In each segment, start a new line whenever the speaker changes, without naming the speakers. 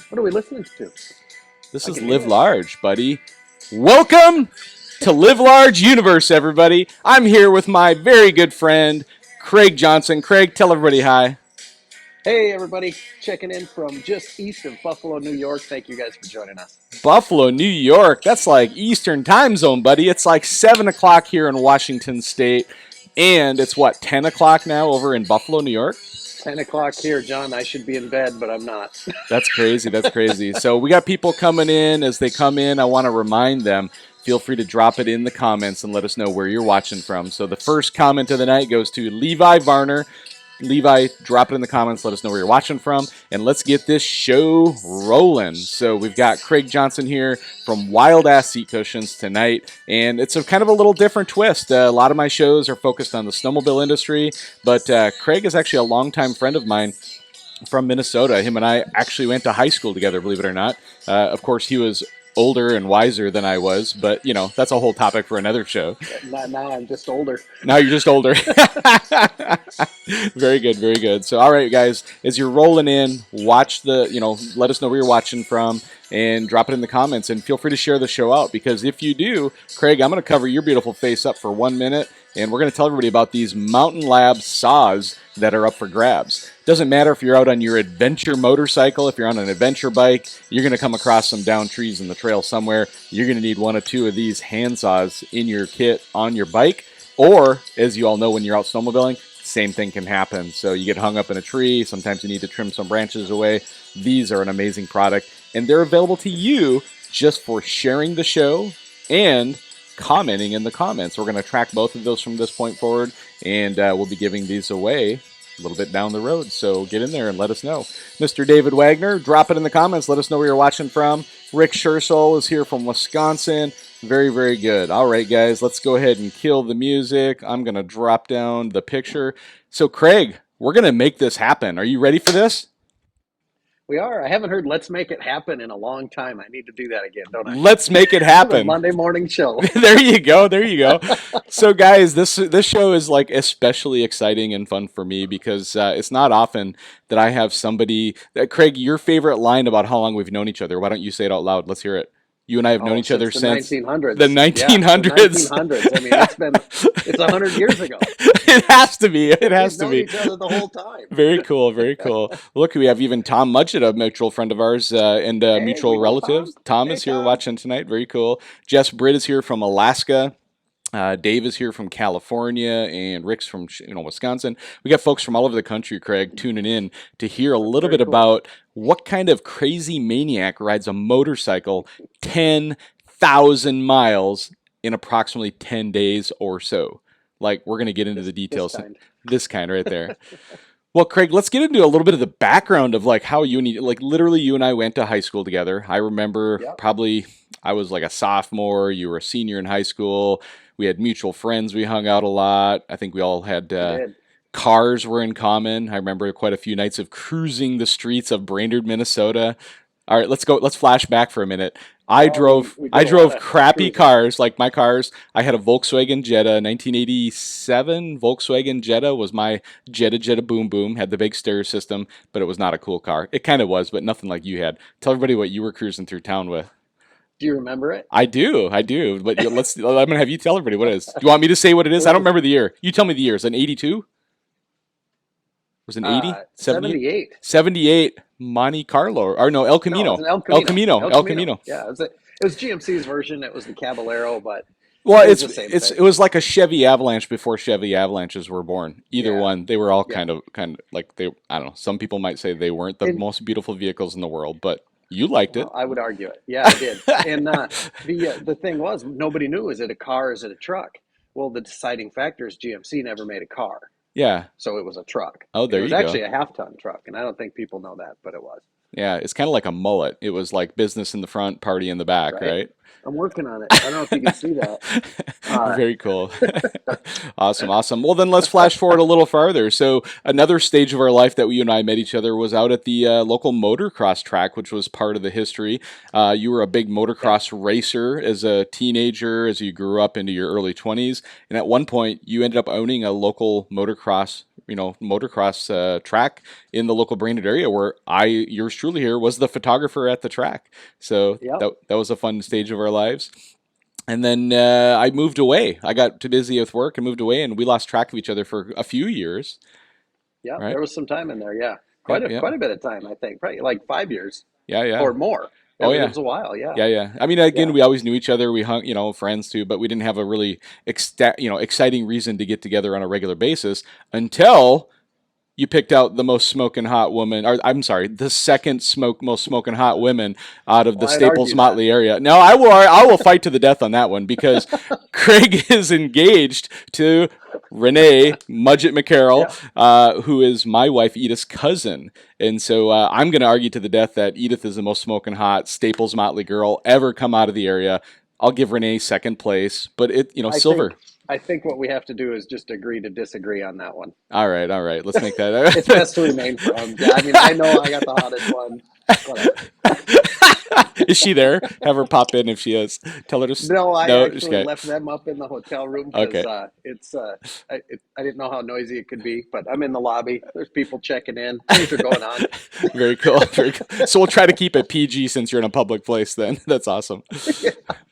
What are we listening to?
This
I
is
can hear
Live
it.
Large, buddy. Welcome to Live Large Universe, everybody. I'm here with my very good friend, Craig Johnson. Craig, tell everybody hi.
Hey, everybody, checking in from just east of Buffalo, New York. Thank you guys for joining us.
Buffalo, New York. That's like Eastern time zone, buddy. It's like 7 o'clock here in Washington State. And it's what, 10 o'clock now over in Buffalo, New York?
10 o'clock here, John. I should be in bed, but I'm not.
That's crazy. That's crazy. So we got people coming in. As they come in, I want to remind them, feel free to drop it in the comments and let us know where you're watching from. So the first comment of the night goes to Levi Varner. Levi, drop it in the comments. Let us know where you're watching from. And let's get this show rolling. So we've got Craig Johnson here from Wild Ass Seat Cushions tonight. And it's a kind of a little different twist. A lot of my shows are focused on the snowmobile industry. But Craig is actually a longtime friend of mine from Minnesota. Him and I actually went to high school together, believe it or not. Of course, he was older and wiser than I was, but that's a whole topic for another show.
Now I'm just older.
Now you're just older. Very good, very good. So, all right, guys, as you're rolling in, watch let us know where you're watching from and drop it in the comments. And feel free to share the show out because if you do, Craig, I'm going to cover your beautiful face up for 1 minute and we're going to tell everybody about these Mountain Lab saws that are up for grabs. Doesn't matter if you're out on your adventure motorcycle, if you're on an adventure bike, you're going to come across some downed trees in the trail somewhere. You're going to need one or two of these hand saws in your kit on your bike. Or, as you all know, when you're out snowmobiling, same thing can happen. So you get hung up in a tree. Sometimes you need to trim some branches away. These are an amazing product, and they're available to you just for sharing the show and commenting in the comments. We're going to track both of those from this point forward, and we'll be giving these away a little bit down the road. So get in there and let us know. Mr. David Wagner, drop it in the comments. Let us know where you're watching from. Rick Schersoll is here from Wisconsin. Very, very good. All right, guys, let's go ahead and kill the music. I'm going to drop down the picture. So, Craig, we're going to make this happen. Are you ready for this?
We are. I haven't heard "Let's Make It Happen" in a long time. I need to do that again, don't I?
Let's make it
The
happen.
Monday morning show.
There you go. There you go. So, guys, this show is like especially exciting and fun for me because it's not often that I have somebody. Craig, your favorite line about how long we've known each other. Why don't you say it out loud? Let's hear it. You and I have known
Oh,
each other
since the
since
1900s.
the
Yeah, the
1900s.
1900s. I mean, it's 100 years ago.
It has to be. It has
We've
to
known
be.
each other the whole time.
Very cool, very cool. Look, we have even Tom Mudgett, a mutual friend of ours and
Hey,
mutual
we know Tom.
relatives. Tom
Hey,
is here
Tom.
watching tonight. Very cool. Jess Britt is here from Alaska. Dave is here from California, and Rick's from Wisconsin. We got folks from all over the country, Craig, tuning in to hear a
That's
little
very
bit
cool.
about what kind of crazy maniac rides a motorcycle 10,000 miles in approximately 10 days or so. Like, we're going to get into the
This
details.
kind.
This kind right there. Well, Craig, let's get into a little bit of the background of like how literally you and I went to high school together. I remember
Yep,
probably I was like a sophomore, you were a senior in high school. We had mutual friends, we hung out a lot. I think we all had
we did.
cars were in common. I remember quite a few nights of cruising the streets of Brainerd, Minnesota. All right, let's go. Let's flash back for a minute. I
Oh,
drove
we
I
did a lot
drove
of
crappy
cruising.
cars, like my cars. I had a Volkswagen Jetta, 1987 Volkswagen Jetta was my Jetta Boom Boom, had the big stereo system, but it was not a cool car. It kind of was, but nothing like you had. Tell everybody what you were cruising through town with.
Do you remember it?
I do, but I'm gonna have you tell everybody what it is. Do you want me to say what it
It
is? I don't
was
remember the year. You tell me the year. Is it an 82? Was it an 80? 78?
78.
78 Monte Carlo, or no, El
No, it was
Camino.
an El
El
Camino.
Camino.
El
El
Camino.
Camino.
Yeah, it was GMC's version. It was the Caballero, but
Well,
it was the same
it
thing.
was like a Chevy Avalanche before Chevy Avalanches were born. Either
Yeah,
one, they were all
yeah.
kind of like they. I don't know. Some people might say they weren't the
And
most beautiful vehicles in the world, but you liked
well,
it.
I would argue it. Yeah, I did. And the thing was, nobody knew, is it a car, is it a truck? Well, the deciding factor is GMC never made a car,
Yeah.
so it was a truck.
Oh,
It
there
was
you go.
actually a half-ton truck, and I don't think people know that, but it was.
Yeah, it's kind of like a mullet. It was like business in the front, party in the back,
Right?
right?
I'm working on it. I don't know if you can see that. Uh,
Very cool. Awesome, awesome. Well, then let's flash forward a little farther. So, another stage of our life that you and I met each other was out at the local motocross track, which was part of the history. You were a big
yep.
motocross racer as a teenager, as you grew up into your early 20s. And at one point, you ended up owning a local motocross motocross track in the local Brainerd area where yours truly here, was the photographer at the track. So
Yep.
that was a fun stage of our lives. And then I moved away. I got too busy with work and moved away, and we lost track of each other for a few years.
Yep.
Right?
There was some time in there. Yeah.
Yep. Yep.
Quite a bit of time, I think. Probably like 5 years
Yeah. Yeah.
or more.
Oh
It
yeah.
was a while. Yeah.
Yeah, yeah. I mean, again,
Yeah.
we always knew each other. We hung, friends too, but we didn't have a really, exciting reason to get together on a regular basis until you picked out the most smoking hot woman, or I'm sorry, the second most smoking hot women out of the
Well, I'd
Staples
argue that.
Motley area. Now, I will fight to the death on that one because Craig is engaged to Renee Mudgett McCarroll,
Yeah.
who is my wife Edith's cousin, and so I'm going to argue to the death that Edith is the most smoking hot Staples Motley girl ever come out of the area. I'll give Renee second place, but
I
silver.
think I think what we have to do is just agree to disagree on that one.
All right. Let's make
It's
that.
best to remain friends. Yeah, I mean, I know I got the hottest one. Whatever.
Is she there? Have her pop in if she is. Tell her to.
No, I
No, just
actually
okay.
left them up in the hotel room because
Okay.
I didn't know how noisy it could be. But I'm in the lobby. There's people checking in. Things are going on.
Very cool. Very cool. So we'll try to keep it PG since you're in a public place. Then that's awesome.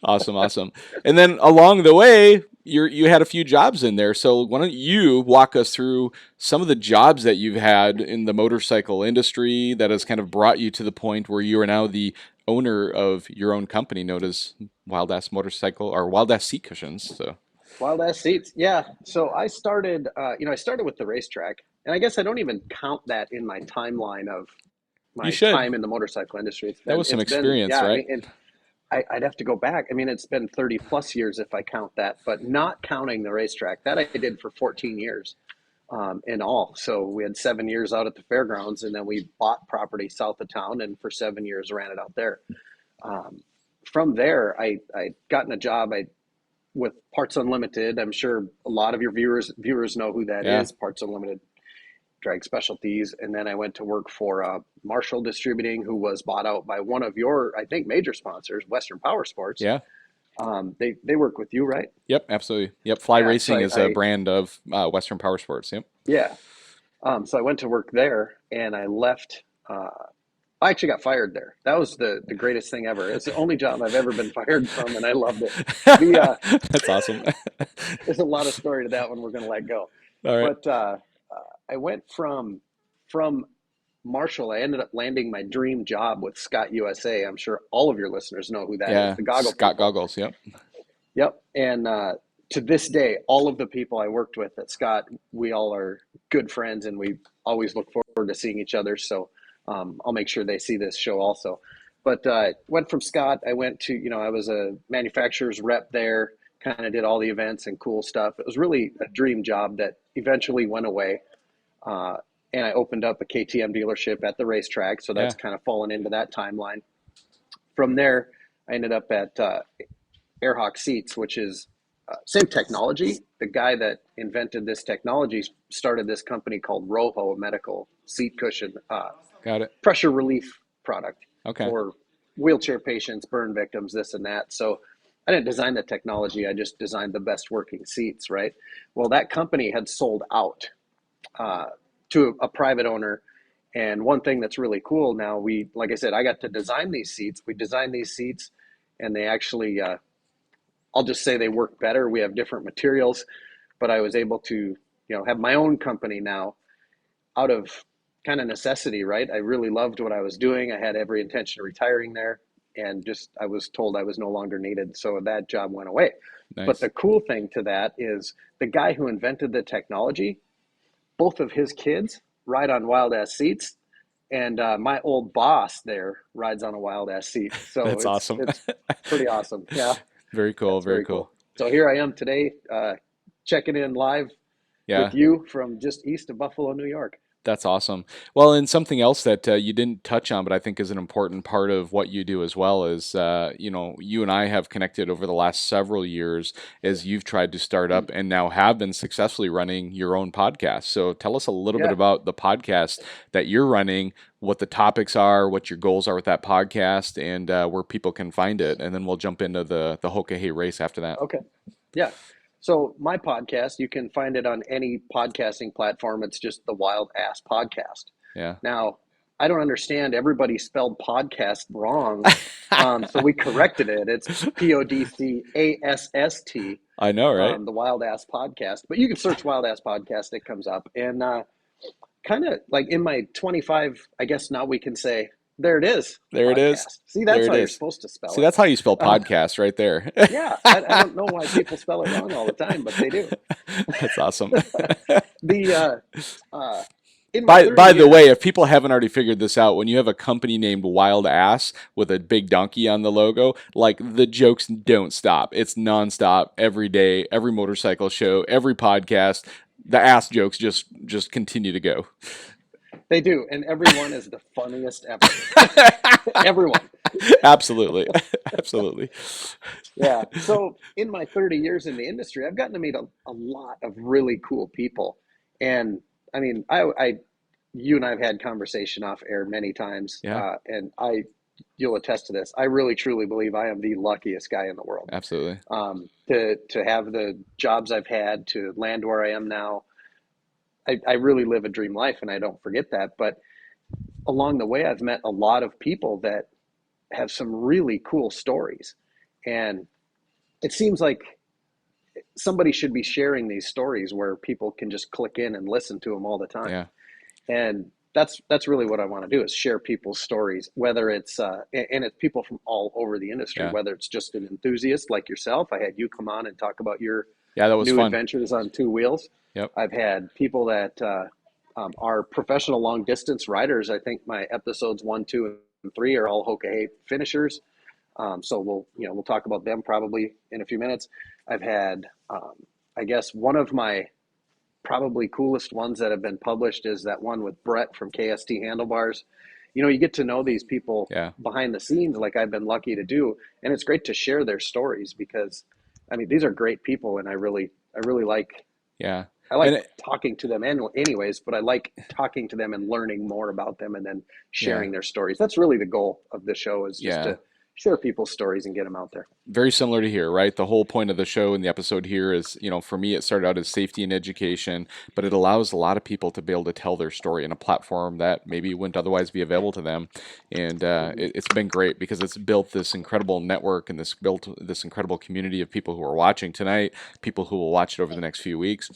Awesome. Awesome. And then along the way, you had a few jobs in there. So why don't you walk us through some of the jobs that you've had in the motorcycle industry that has kind of brought you to the point where you are now the owner of your own company known as Wild Ass Motorcycle or Wild Ass Seat Cushions. So
Wild ass seats. Yeah. So I started. I started with the racetrack, and I guess I don't even count that in my timeline of
you
my
should.
time in the motorcycle industry.
That was some experience,
Yeah. I
right?
mean, and I'd have to go back. I mean, it's been 30 plus years if I count that, but not counting the racetrack. That I did for 14 years in all. So we had 7 years out at the fairgrounds, and then we bought property south of town, and for 7 years ran it out there. Um, from there, I gotten a job with Parts Unlimited. I'm sure a lot of your viewers know who that
Yeah.
is. Parts Unlimited drag specialties, and then I went to work for Marshall Distributing, who was bought out by one of your, I think, major sponsors, Western Power Sports.
Yeah.
They work with you, right?
Yep. Absolutely. Yep. Fly
Yeah. So
Racing is a brand of Western Power Sports. Yep.
yeah. So I went to work there, and I left. I actually got fired there. That was the greatest thing ever. It's the only job I've ever been fired from, and I loved it. The
That's awesome.
There's a lot of story to that one we're going to let go,
All right.
but I went from Marshall. I ended up landing my dream job with Scott USA. I'm sure all of your listeners know who that is.
Yeah.
The goggle
Scott
people.
Goggles. Yep.
Yep. And to this day, all of the people I worked with at Scott, we all are good friends, and we always look forward to seeing each other. So I'll make sure they see this show also. But went from Scott. I went to, I was a manufacturer's rep there, kind of did all the events and cool stuff. It was really a dream job that eventually went away. Uh, and I opened up a KTM dealership at the racetrack. So
Yeah.
that's kind of fallen into that timeline. From there, I ended up at Airhawk Seats, which is same technology. The guy that invented this technology started this company called Roho, a medical seat cushion
Got it.
pressure relief product
Okay.
for wheelchair patients, burn victims, this and that. So I didn't design the technology. I just designed the best working seats, right? Well, that company had sold out uh, to a private owner. And one thing that's really cool now, like I said, I got to design these seats. We designed these seats, and they actually, I'll just say they work better. We have different materials, but I was able to, have my own company now out of kind of necessity, right? I really loved what I was doing. I had every intention of retiring there, and just I was told I was no longer needed, so that job went away. But
Nice.
the cool thing to that is the guy who invented the technology, both of his kids ride on wild ass seats, and my old boss there rides on a wild ass seat. So
That's
it's
awesome.
it's pretty awesome. Yeah,
Very cool.
that's
Very
very
cool.
cool. So here I am today, checking in live
Yeah.
with you from just east of Buffalo, New York.
That's awesome. Well, and something else that you didn't touch on, but I think is an important part of what you do as well is, you and I have connected over the last several years as you've tried to start up and now have been successfully running your own podcast. So tell us a little bit
Yeah.
about the podcast that you're running, what the topics are, what your goals are with that podcast, and where people can find it. And then we'll jump into the Hoka Hey race after that.
Okay. Yeah. So my podcast, you can find it on any podcasting platform. It's just the Wild Ass Podcast.
Yeah.
Now, I don't understand. Everybody spelled podcast wrong. So we corrected it. It's PODCASST,
I know, right?
the Wild Ass Podcast. But you can search Wild Ass Podcast, it comes up. And kind of like in my 25, I guess now we can say, there it is,
There it is.
podcast. See,
There
that's
it
how you're
is.
supposed to spell
See,
it.
that's how you spell
Uh,
podcast right there.
yeah, I don't know why people spell it wrong all the time, but they do.
That's awesome.
The uh, in my
By
30
by the way,
years,
if people haven't already figured this out, when you have a company named Wild Ass with a big donkey on the logo, like the jokes don't stop. It's nonstop every day, every motorcycle show, every podcast. The ass jokes just continue to go.
they do, and everyone is the funniest ever. Everyone.
Absolutely, absolutely.
Yeah. So in my 30 years in the industry, I've gotten to meet a lot of really cool people. And I mean, you and I have had conversation off air many times,
Yeah,
you'll attest to this. I really truly believe I am the luckiest guy in the world.
absolutely.
To have the jobs I've had, to land where I am now, I really live a dream life, and I don't forget that. But along the way, I've met a lot of people that have some really cool stories, and it seems like somebody should be sharing these stories where people can just click in and listen to them all the time.
Yeah,
And that's really what I want to do, is share people's stories, whether it's and it's people from all over the industry,
yeah,
whether it's just an enthusiast like yourself. I had you come on and talk about your
yeah. That was
new
fun.
adventures on two wheels.
Yep.
I've had people that are professional long distance riders. I think my episodes 1, 2, and 3 are all Hoka finishers. So we'll talk about them probably in a few minutes. I've had I guess one of my probably coolest ones that have been published is that one with Brett from KST Handlebars. You get to know these people
Yeah,
behind the scenes, like I've been lucky to do, and it's great to share their stories because, I mean, these are great people, and I really like
yeah.
I like
And it,
talking to them anyways, but I like talking to them and learning more about them and then
yeah,
sharing their stories. That's really the goal of the show, is just
yeah.
to share people's stories and get them out there.
Very similar to here, right? The whole point of the show and the episode here is, for me, it started out as safety and education, but it allows a lot of people to be able to tell their story in a platform that maybe wouldn't otherwise be available to them. And
Mm-hmm.
it's been great because it's built this incredible network and built this incredible community of people who are watching tonight, people who will watch it over the next few weeks.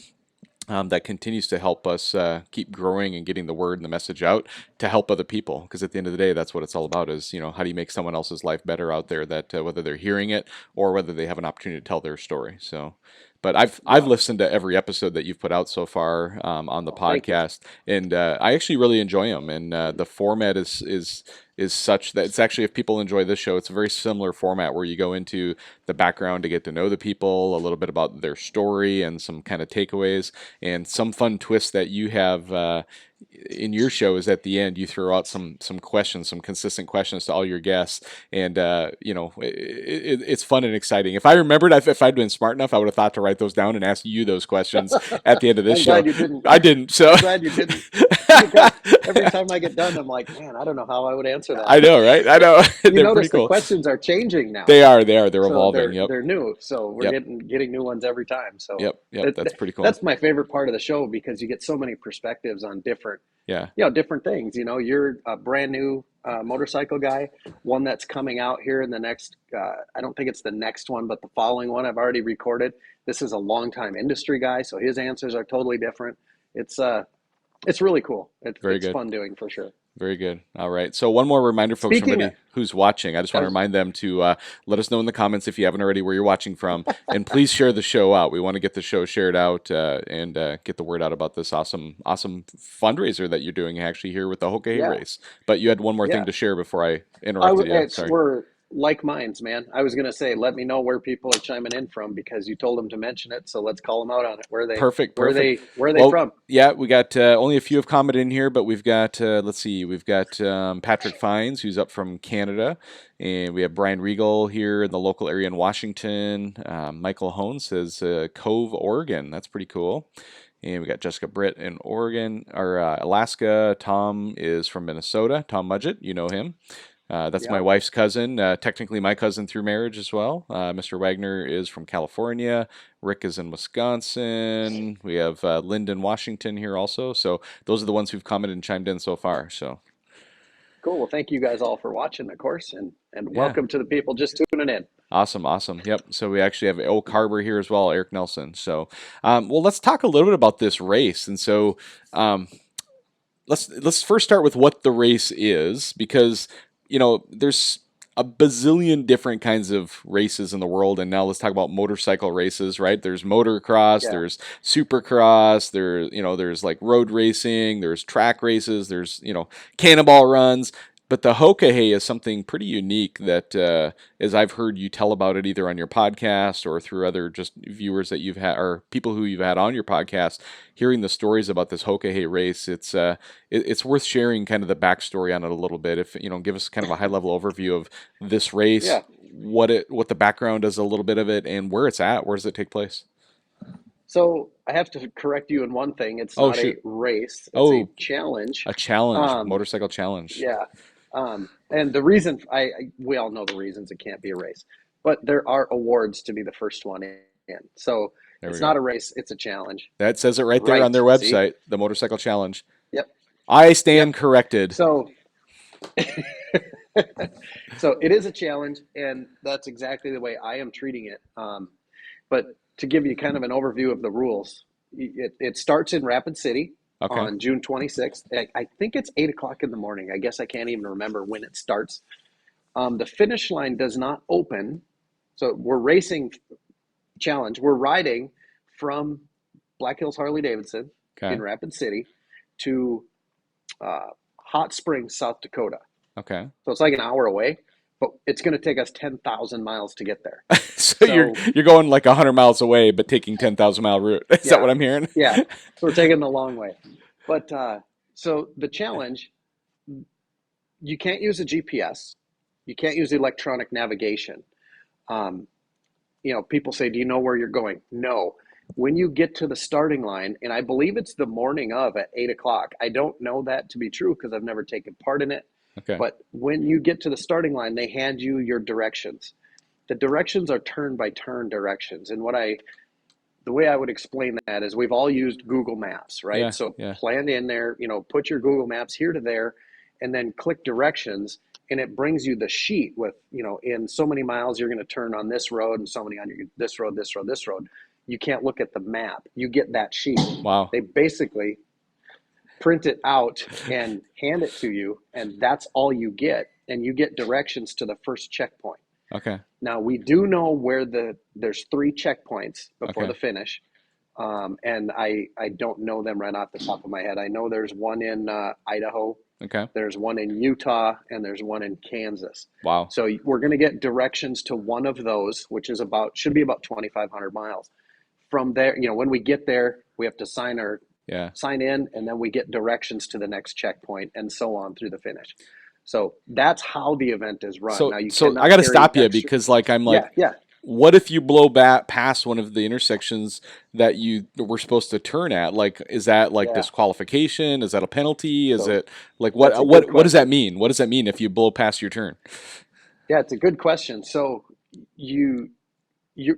That continues to help us keep growing and getting the word and the message out to help other people. Because at the end of the day, that's what it's all about: is how do you make someone else's life better out there? That whether they're hearing it or whether they have an opportunity to tell their story. So, but I've
Yeah.
listened to every episode that you've put out so far on the
Well, thank you.
podcast, and I actually really enjoy them. And the format is such that it's actually, if people enjoy this show, it's a very similar format where you go into the background to get to know the people, a little bit about their story and some kind of takeaways, and some fun twists that you have in your show is at the end you throw out some questions, some consistent questions to all your guests, and it's fun and exciting. If I remembered, if I'd been smart enough, I would have thought to write those down and ask you those questions at the end of this
I'm
show.
glad you didn't.
I didn't, so
I'm glad you didn't, because every time I get done, I'm like, man, I don't know how I would answer that.
I know, right? I know.
You
They're pretty
notice the
cool.
questions are changing now,
They're
so
evolving.
they're
Yep,
they're new. So we're
yep,
getting new ones every time. So
yep.
that,
That's
that-
pretty cool.
that's my favorite part of the show, because you get so many perspectives on
Yeah,
different things. You're a brand new motorcycle guy, one that's coming out here in the next. I don't think it's the next one, but the following one I've already recorded. This is a longtime industry guy, so his answers are totally different. It's really cool.
very
It's
good.
fun doing, for sure.
Very good. All right. So one more reminder, folks, for
Speaking
everybody
of,
who's watching. I just
I
want to
was,
remind them to let us know in the comments, if you haven't already, where you're watching from, and please share the show out. We want to get the show shared out and get the word out about this awesome fundraiser that you're doing actually here with the Hoka
yeah,
race. But you had one more thing
yeah.
to share before I interrupted you. Sorry.
We're like minds, man. I was gonna say, let me know where people are chiming in from, because you told them to mention it. So let's call them out on it.
Perfect,
Where are
perfect.
they
Well,
from?
yeah, we got only a few have commented in here, but we've got let's see, we've got Patrick Fines, who's up from Canada, and we have Brian Regal here in the local area in Washington. Michael Hone says Cove, Oregon. That's pretty cool. And we got Jessica Britt in Oregon or Alaska. Tom is from Minnesota. Tom Mudgett, you know him. That's my
Yep.
wife's cousin, technically my cousin through marriage as well. Mr. Wagner is from California. Rick is in Wisconsin. We have Lyndon, Washington here also. So those are the ones who've commented and chimed in so far. So
Cool. Well, thank you guys all for watching, of course, and
yeah,
welcome to the people just tuning in.
awesome, awesome. Yep. So we actually have Oak Harbor here as well, Eric Nelson. So, well, let's talk a little bit about this race. And so, um, let's first start with what the race is, because there's a bazillion different kinds of races in the world, and now let's talk about motorcycle races, right? There's motocross,
Yeah.
there's supercross, there's like road racing, there's track races, there's cannonball runs. But the Hokahay is something pretty unique that, as I've heard you tell about it either on your podcast or through other just viewers that you've had or people who you've had on your podcast, hearing the stories about this Hokahay race, it's worth sharing kind of the backstory on it a little bit. If give us kind of a high level overview of this race,
Yeah.
what the background is, a little bit of it, and where it's at. Where does it take place?
So I have to correct you in one thing. It's
Oh
not a
shoot!
race. It's a
Oh,
challenge.
a challenge,
Um,
motorcycle challenge.
yeah. And the reason we all know the reasons it can't be a race, but there are awards to be the first one in. So
There we
it's not
go.
a race. It's a challenge.
That says it right there on
Right.
their
See?
website, the motorcycle challenge.
Yep.
I
Yep.
stand corrected.
So so it is a challenge, and that's exactly the way I am treating it. But to give you kind of an overview of the rules, it starts in Rapid City
Okay.
on June 26th. I think it's 8 o'clock in the morning. I guess I can't even remember when it starts. The finish line does not open. So we're racing challenge. We're riding from Black Hills Harley Davidson
Okay.
in Rapid City to Hot Springs, South Dakota.
Okay.
So it's like an hour away, but it's going to take us 10,000 miles to get there.
So you're
So,
you're going like 100 miles away, but taking 10,000 mile route. Is that
yeah,
what I'm hearing?
yeah. So we're taking the long way. But so the challenge, you can't use a GPS. You can't use electronic navigation. Um, people say, "Do you know where you're going?" No. When you get to the starting line, and I believe it's the morning of at 8 o'clock. I don't know that to be true because I've never taken part in it.
Okay.
But when you get to the starting line, they hand you your directions. The directions are turn by turn directions. And the way I would explain that is we've all used Google Maps, right?
Yeah.
So
Yeah.
plan in there, put your Google Maps here to there, and then click directions, and it brings you the sheet with, in so many miles you're going to turn on this road, and so many on this road, this road, this road. You can't look at the map. You get that sheet.
Wow.
They basically print it out and hand it to you, and that's all you get. And you get directions to the first checkpoint.
Okay.
Now we do know where there's 3 checkpoints before
Okay.
the finish, and I don't know them right off the top of my head. I know there's one in Idaho,
Okay.
there's one in Utah, and there's one in Kansas.
Wow.
So we're going to get directions to one of those, which is should be about 2,500 miles. From there, when we get there, we have to
Yeah.
sign in, and then we get directions to the next checkpoint, and so on through the finish. So that's how the event is run.
So
Now you
so I
cannot
got to
carry
stop you
extra.
because like I'm like,
Yeah, yeah.
what if you blow back past one of the intersections that you were supposed to turn at? Like, is that like
Yeah.
disqualification? Is that a penalty? Is
So
it like
that's a
what
good
what does that
question.
mean? What does that mean if you blow past your turn?
Yeah, it's a good question. So you,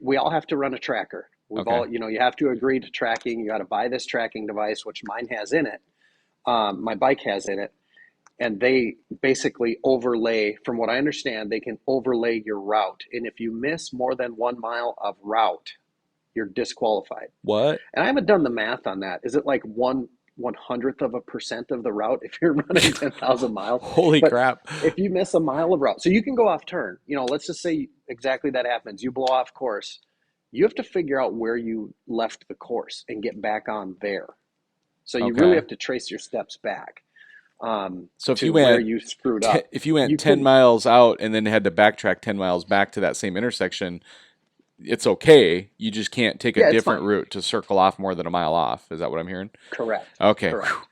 we all have to run a tracker. We've
Okay.
all, you have to agree to tracking. You got to buy this tracking device, which mine has in it. My bike has in it, and they basically overlay. From what I understand, they can overlay your route, and if you miss more than 1 mile of route, you're disqualified.
What?
And I haven't done the math on that. Is it like 1/100th of a percent of the route if you're running 10,000 miles?
Holy
But
crap.
if you miss a mile of route, so you can go off turn. Let's just say exactly that happens. You blow off course. You have to figure out where you left the course and get back on there. So you really
Okay.
have to trace your steps back
So
to where you screwed up.
if you went
You
10
could,
miles out and then had to backtrack 10 miles back to that same intersection, it's okay. You just can't take a
yeah, it's
different
fine.
route to circle off more than a mile off. Is that what I'm hearing?
Correct.
Okay.
Correct.
Whew.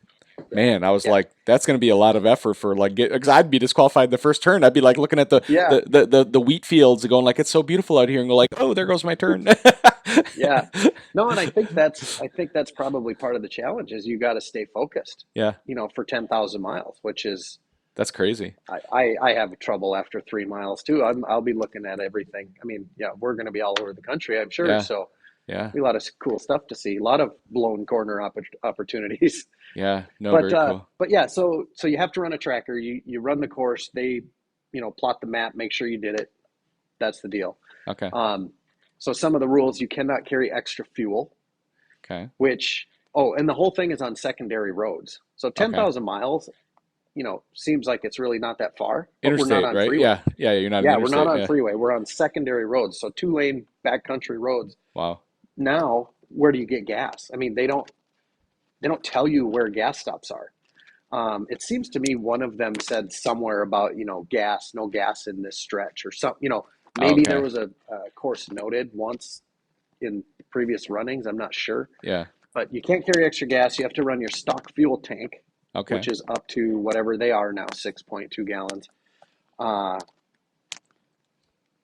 Yeah.
Man, I was
Yeah.
like, that's going to be a lot of effort for like because I'd be disqualified the first turn. I'd be like looking at the,
Yeah.
the the the the wheat fields and going like it's so beautiful out here and go like, oh, there goes my turn.
Yeah. No, and I think that's probably part of the challenge is you got to stay focused,
Yeah.
for 10,000 miles, which is
That's crazy.
I have trouble after 3 miles too. I'll be looking at everything. I mean, yeah, we're going to be all over the country, I'm sure.
Yeah.
So
Yeah.
a lot of cool stuff to see, a lot of blown corner opportunities.
Yeah. No, very cool.
But yeah, so you have to run a tracker. You run the course. They, plot the map, make sure you did it. That's the deal.
Okay.
Um, so some of the rules: you cannot carry extra fuel,
Okay.
which and the whole thing is on secondary roads. So ten
Okay.
thousand miles, seems like it's really not that far, but we're not
Interstate,
on
right?
freeway.
Yeah. Yeah. You're not an
Yeah, we're not
interstate.
on
Yeah.
freeway. We're on secondary roads, so 2-lane backcountry roads.
Wow.
Now, where do you get gas? I mean, they don't tell you where gas stops are. It seems to me one of them said somewhere about gas, no gas in this stretch, or some. Maybe there
Okay.
was a course noted once in previous runnings. I'm not sure,
Yeah.
but you can't carry extra gas. You have to run your stock fuel tank,
Okay.
which is up to whatever they are now, 6.2 gallons. Uh,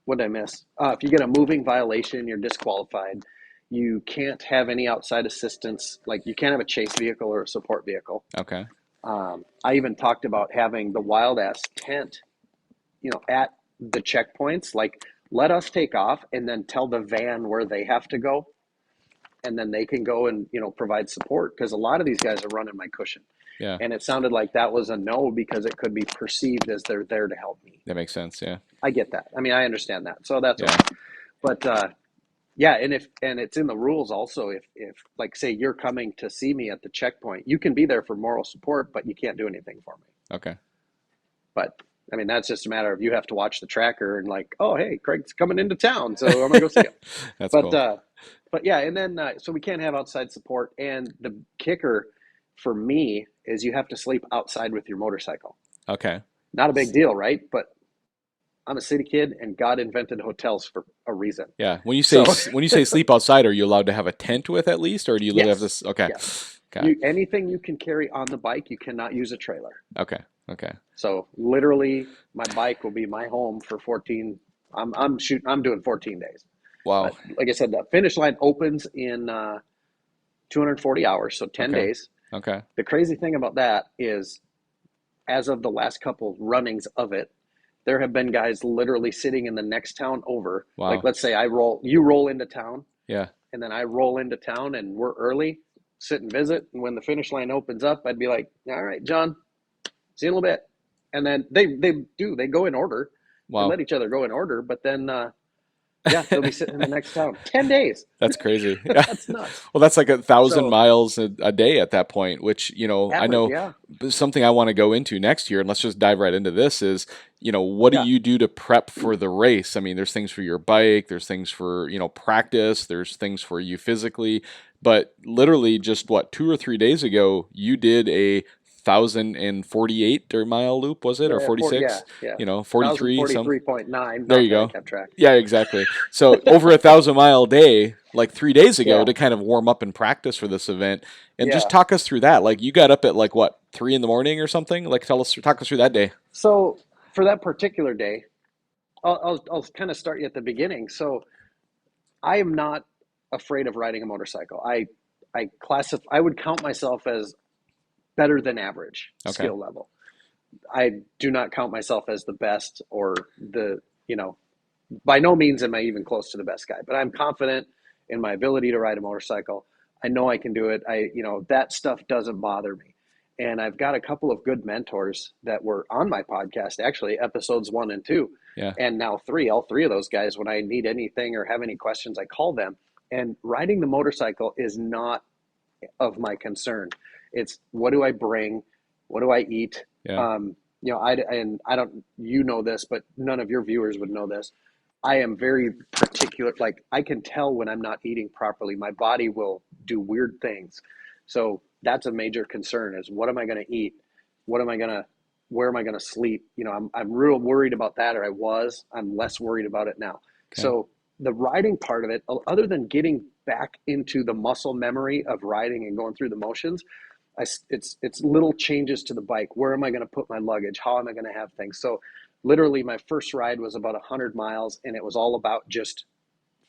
what did I miss? If you get a moving violation, you're disqualified. You can't have any outside assistance, like you can't have a chase vehicle or a support vehicle.
Okay.
I even talked about having the wild ass tent, at the checkpoints. Like, let us take off and then tell the van where they have to go, and then they can go and provide support, because a lot of these guys are running my cushion.
Yeah.
And it sounded like that was a no because it could be perceived as they're there to help me.
That makes sense. Yeah.
I get that. I mean, I understand that. So that's
Yeah.
okay. But yeah, and it's in the rules also. If like say you're coming to see me at the checkpoint, you can be there for moral support, but you can't do anything for me.
Okay.
But I mean, that's just a matter of you have to watch the tracker and like, oh hey, Craig's coming into town, so I'm gonna go see him.
That's
But
cool.
but yeah, and then so we can't have outside support, and the kicker for me is you have to sleep outside with your motorcycle.
Okay.
Not a big deal, right? But I'm a city kid, and God invented hotels for a reason.
Yeah.
So
When you say sleep outside, are you allowed to have a tent with at least, or do you have
yes,
this? Okay.
yes.
Okay.
Anything you can carry on the bike, you cannot use a trailer.
Okay. Okay.
So literally, my bike will be my home for 14. I'm doing 14 days.
Wow.
But like I said, the finish line opens in 240 hours, so 10
Okay.
days.
Okay.
The crazy thing about that is, as of the last couple runnings of it, there have been guys literally sitting in the next town over. Like,
Wow.
let's say you roll into town,
Yeah.
and then I roll into town, and we're early, sit and visit. And when the finish line opens up, I'd be like, all right, John, see you in a little bit. And then they go in order. They
Wow.
let each other go in order, but then yeah, they'll be sitting in the next town. 10 days.
That's crazy. Yeah.
That's nuts.
Well, that's like 1,000
So
miles a day at that point, which, I
average,
know
yeah.
something I want to go into next year, and let's just dive right into this is, what do
Yeah.
you do to prep for the race? I mean, there's things for your bike, there's things for, practice, there's things for you physically, but literally just 2 or 3 days ago, you did a 1,048 mile loop, was it, or
Yeah,
46?
yeah.
43, some.
1043.9.
There
Not
you
that I
go.
kept track.
Yeah, exactly. So over 1,000 mile day, like 3 days ago,
Yeah.
to kind of warm up and practice for this event, and just
Yeah.
talk us through that. Like you got up at like what 3 in the morning or something? Like talk us through that day.
So for that particular day, I'll kind of start you at the beginning. So I am not afraid of riding a motorcycle. I would count myself as better than average
Okay.
skill level. I do not count myself as the best, or by no means am I even close to the best guy, but I'm confident in my ability to ride a motorcycle. I know I can do it. That stuff doesn't bother me. And I've got a couple of good mentors that were on my podcast, actually, episodes 1 and 2,
Yeah.
and now 3. All 3 of those guys, when I need anything or have any questions, I call them. And riding the motorcycle is not of my concern. It's what do I bring? What do I eat?
Yeah.
I don't, this, but none of your viewers would know this. I am very particular. Like, I can tell when I'm not eating properly. My body will do weird things. So that's a major concern, is what am I going to eat? Where am I going to sleep? I'm real worried about that, or I was. I'm less worried about it now.
Okay.
So the riding part of it, other than getting back into the muscle memory of riding and going through the motions, it's little changes to the bike. Where am I going to put my luggage? How am I going to have things? So literally my first ride was about 100 miles, and it was all about just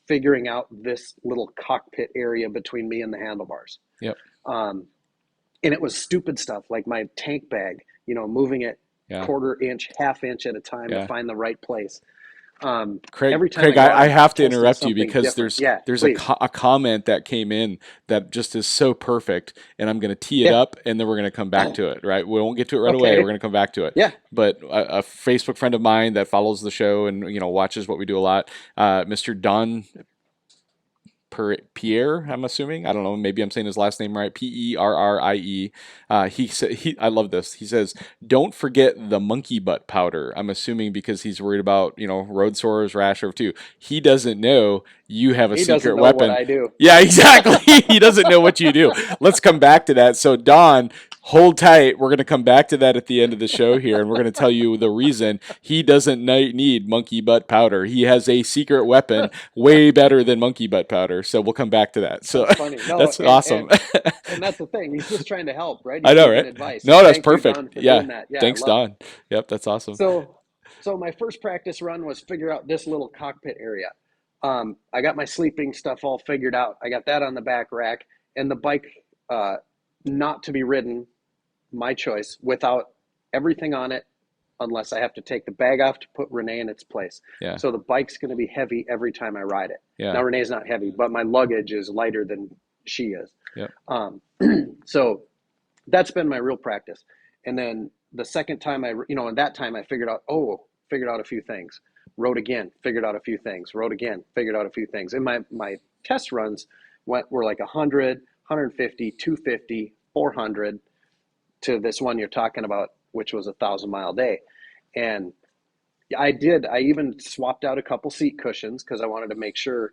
figuring out this little cockpit area between me and the handlebars.
Yep.
And it was stupid stuff like my tank bag, moving it
Yeah.
quarter inch, half inch at a time to
Yeah.
find the right place.
Craig,
Every time I go out,
I
I'm
have to
testing
interrupt you
something
because
different. Yeah,
there's
please.
a comment that came in that just is so perfect, and I'm going to tee it
Yeah.
up, and then we're going to come back to it. Right? We won't get to it right away. We're
Okay.
going to come back to it.
Yeah.
But a Facebook friend of mine that follows the show and watches what we do a lot, Mr. Don Pierre, I'm assuming. I don't know. Maybe I'm saying his last name right. Perrie. He said I love this. He says, "Don't forget the monkey butt powder." I'm assuming because he's worried about road sores, rash, or two. He doesn't know you have a
He doesn't
secret
know what
weapon.
I do.
Yeah, exactly. He doesn't know what you do. Let's come back to that. So, Don, hold tight. We're going to come back to that at the end of the show here, and we're going to tell you the reason he doesn't need monkey butt powder. He has a secret weapon way better than monkey butt powder. So we'll come back to that. So
That's funny. No,
that's awesome.
and that's the thing. He's just trying to help, right?
I
He's
know,
giving
right?
advice.
No,
So
that's
thank you,
perfect.
Don, for
Yeah.
doing that. Yeah, I
Thanks,
love it.
Don. Yep, that's awesome.
So my first practice run was figure out this little cockpit area. I got my sleeping stuff all figured out. I got that on the back rack, and the bike not to be ridden, my choice, without everything on it, unless I have to take the bag off to put Renee in its place.
Yeah.
So the bike's going to be heavy every time I ride it.
Yeah.
Now Renee's not heavy, but my luggage is lighter than she is.
Yep.
So that's been my real practice. And then the second time in that time I figured out a few things. Rode again, figured out a few things. Rode again, figured out a few things. And my test runs were like 100, 150, 250, 400 to this one you're talking about, which was 1,000-mile day. And I even swapped out a couple seat cushions because I wanted to make sure,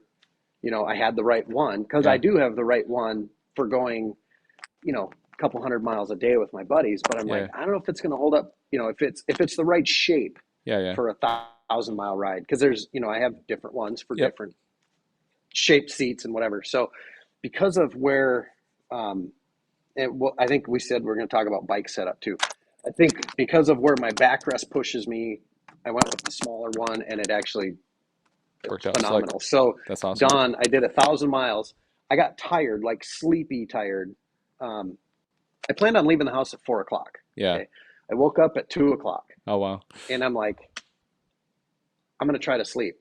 I had the right one, because I do have the right one for going, a couple 100 miles a day with my buddies. But I'm like, I don't know if it's going to hold up, if it's the right shape for a 1,000-mile ride. Because there's, I have different ones for different shaped seats and whatever. So because of where, I think we said we're going to talk about bike setup too. I think because of where my backrest pushes me, I went with the smaller one, and it actually
worked out
phenomenal. So
that's awesome.
Don, I did 1,000 miles. I got tired, like sleepy tired. I planned on leaving the house at 4 o'clock.
Yeah.
Okay? I woke up at 2 o'clock.
Oh, wow.
And I'm like, I'm going to try to sleep,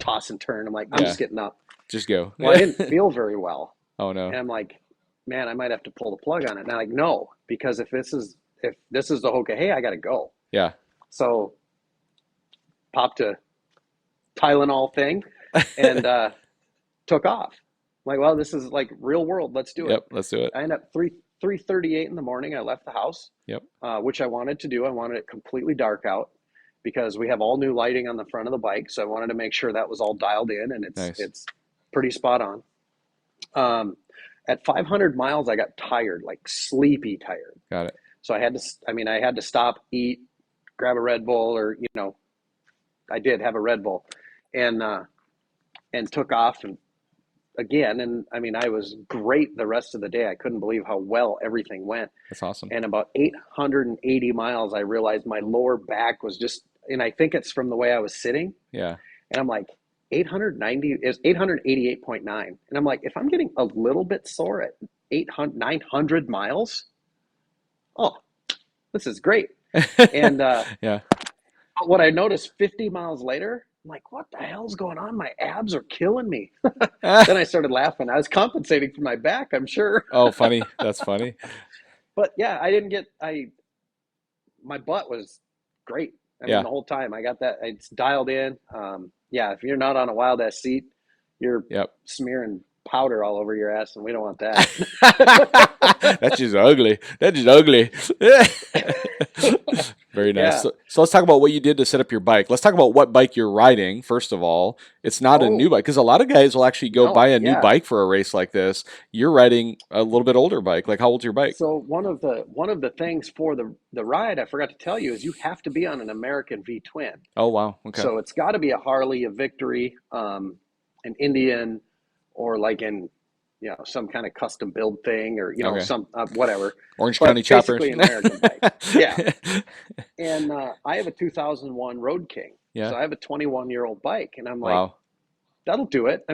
toss and turn. I'm like, I'm just getting up.
Just go.
Well, I didn't feel very well.
Oh, no.
And I'm like, man, I might have to pull the plug on it. And I'm like, no, because if this is the Hoka, hey, I got to go.
Yeah.
So popped a Tylenol thing and took off. I'm like, well, this is like real world. Let's do it.
Yep, let's do it.
I ended up 3:38 in the morning. I left the house.
Yep.
Which I wanted to do. I wanted it completely dark out because we have all new lighting on the front of the bike. So I wanted to make sure that was all dialed in, and it's pretty spot on. At 500 miles, I got tired, like sleepy tired.
Got it.
So I had to stop, eat, grab a Red Bull, or, I did have a Red Bull, and took off again. And I was great the rest of the day. I couldn't believe how well everything went.
That's awesome.
And about 880 miles, I realized my lower back was and I think it's from the way I was sitting.
Yeah.
And I'm like, 890 is 888.9. And I'm like, if I'm getting a little bit sore at 900 miles, oh, this is great. And
yeah.
What I noticed 50 miles later, I'm like, what the hell's going on? My abs are killing me. Then I started laughing. I was compensating for my back, I'm sure.
Oh, funny. That's funny.
But yeah, my butt was great. The whole time I got that, it's dialed in. If you're not on a wild ass seat, you're smearing powder all over your ass, and we don't want that.
That's just ugly. That's just ugly. Very nice.
Yeah.
So let's talk about what you did to set up your bike. Let's talk about what bike you're riding, first of all. It's not a new bike, because a lot of guys will actually go buy a new bike for a race like this. You're riding a little bit older bike. Like, how old's your bike?
So one of the things for the ride I forgot to tell you is you have to be on an American V twin.
Oh, wow. Okay.
So it's got to be a Harley, a Victory, an Indian, or like in some kind of custom build thing, or some whatever.
Orange County Choppers.
Basically an American bike. Yeah. And I have a 2001 Road King.
Yeah.
So I have a 21-year-old bike, and I'm like,
wow.
That'll do it.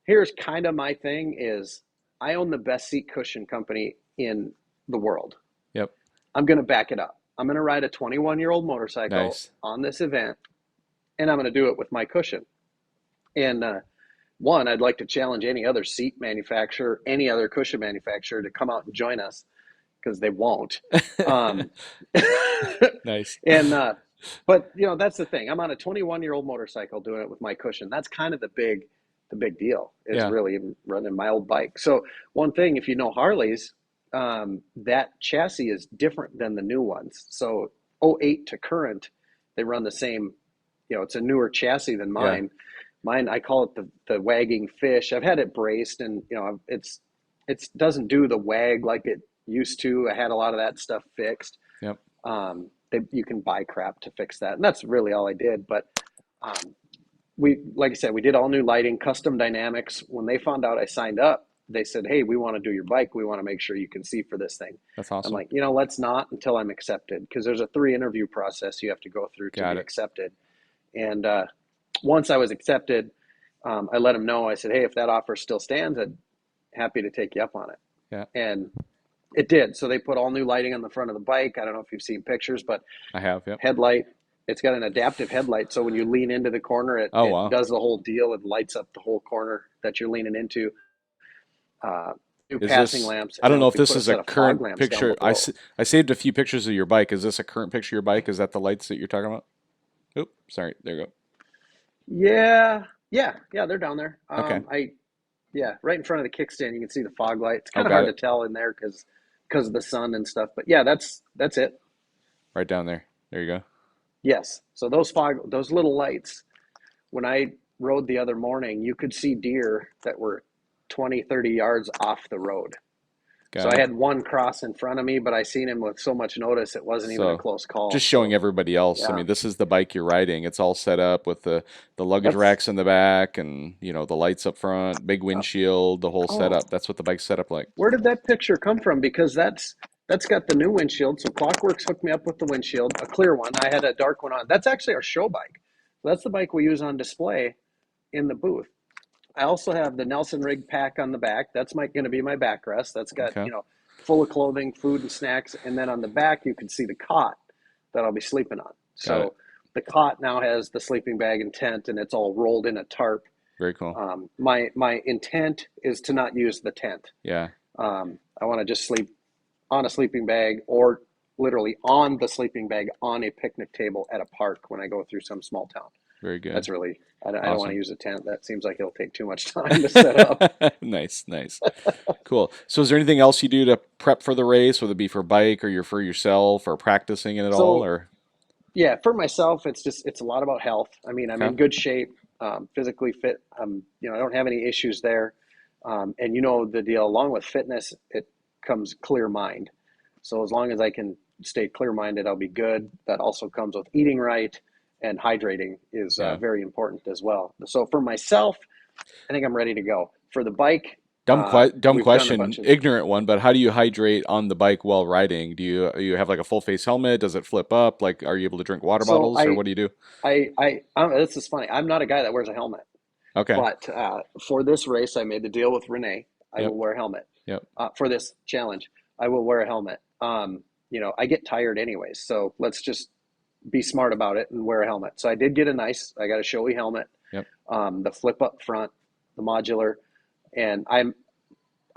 Here's kind of my thing is I own the best seat cushion company in the world.
Yep.
I'm going to back it up. I'm going to ride a 21-year-old motorcycle
Nice.
on this event, and I'm going to do it with my cushion. And one, I'd like to challenge any other seat manufacturer, any other cushion manufacturer to come out and join us because they won't. Um,
Nice.
and but that's the thing. I'm on a 21-year-old motorcycle doing it with my cushion. That's kind of the big deal is
Yeah.
really running my old bike. So one thing, if you know Harleys, that chassis is different than the new ones. So '08 to current, they run the same. It's a newer chassis than
Yeah.
mine. Mine, I call it the wagging fish. I've had it braced, and it doesn't do the wag like it used to. I had a lot of that stuff fixed.
Yep.
You can buy crap to fix that, and that's really all I did. But like I said, we did all new lighting, custom dynamics. When they found out I signed up, they said, "Hey, we want to do your bike. We want to make sure you can see for this thing."
That's
I'm
awesome.
like, let's not until I'm accepted, because there's a 3 interview process you have to go through to
Got
be
it.
accepted. And once I was accepted, I let them know. I said, "Hey, if that offer still stands, I'd happy to take you up on it."
Yeah.
And it did. So they put all new lighting on the front of the bike. I don't know if you've seen pictures, but
I have. Yep.
headlight. It's got an adaptive headlight, so when you lean into the corner, it,
Oh,
it
wow.
does the whole deal. It lights up the whole corner that you're leaning into. Uh, New
Is
passing
this,
lamps,
I
and
don't
then
know if
we
this
put a
is a
set of fog
current
lamps down
picture.
below.
I saved a few pictures of your bike. Is this a current picture of your bike? Is that the lights that you're talking about? Oop, sorry. There you go.
Yeah, yeah, yeah. They're down there.
Okay.
Yeah, right in front of the kickstand, you can see the fog light. It's
Oh,
kind of
got
hard to
it.
tell in there because of the sun and stuff. But yeah, that's it.
Right down there. There you go.
Yes. So those little lights. When I rode the other morning, you could see deer that were 20, 30 yards off the road. So
Got
I
it.
had one cross in front of me, but I seen him with so much notice it wasn't even a
So
close call.
just showing
So
everybody else. I
yeah,
mean, this is the bike you're riding. It's all set up with the luggage
that's
racks in the back and, the lights up front, big
uh,
windshield, the whole
oh,
setup. That's what the bike's set up like.
where did that picture come from? Because that's got the new windshield. So Clockworks hooked me up with the windshield, a clear one. I had a dark one on. That's actually our show bike. So that's the bike we use on display in the booth. I also have the Nelson rig pack on the back. That's going to be my backrest. That's got,
Okay.
full of clothing, food, and snacks. And then on the back, you can see the cot that I'll be sleeping on.
Got it.
So the cot now has the sleeping bag and tent, and it's all rolled in a tarp.
Very cool.
My intent is to not use the tent.
Yeah.
I want to just sleep on a sleeping bag, or literally on the sleeping bag on a picnic table at a park when I go through some small town.
Very good.
That's really, I don't want to
Awesome.
use a tent. That seems like it'll take too much time to set up.
Nice, nice. Cool. So is there anything else you do to prep for the race, whether it be for bike or for yourself or practicing in it all
So
or
yeah, for myself, it's a lot about health. I mean, I'm
okay.
in good shape, physically fit. I don't have any issues there. And the deal, along with fitness, it comes clear mind. So as long as I can stay clear minded, I'll be good. That also comes with eating right, and hydrating is
Yeah.
very important as well. So for myself, I think I'm ready to go. For the bike,
Dumb
we've done a
question,
bunch of.
ignorant one, but how do you hydrate on the bike while riding? Do you have like a full face helmet? Does it flip up? Like, are you able to drink water
So
bottles or what do you do?
this is funny. I'm not a guy that wears a helmet.
Okay.
But for this race, I made the deal with Renee. I
Yep.
will wear a helmet.
Yep.
For this challenge, I will wear a helmet. I get tired anyways, so let's just be smart about it and wear a helmet. So I did get I got a showy helmet,
Yep.
the flip up front, the modular, and I'm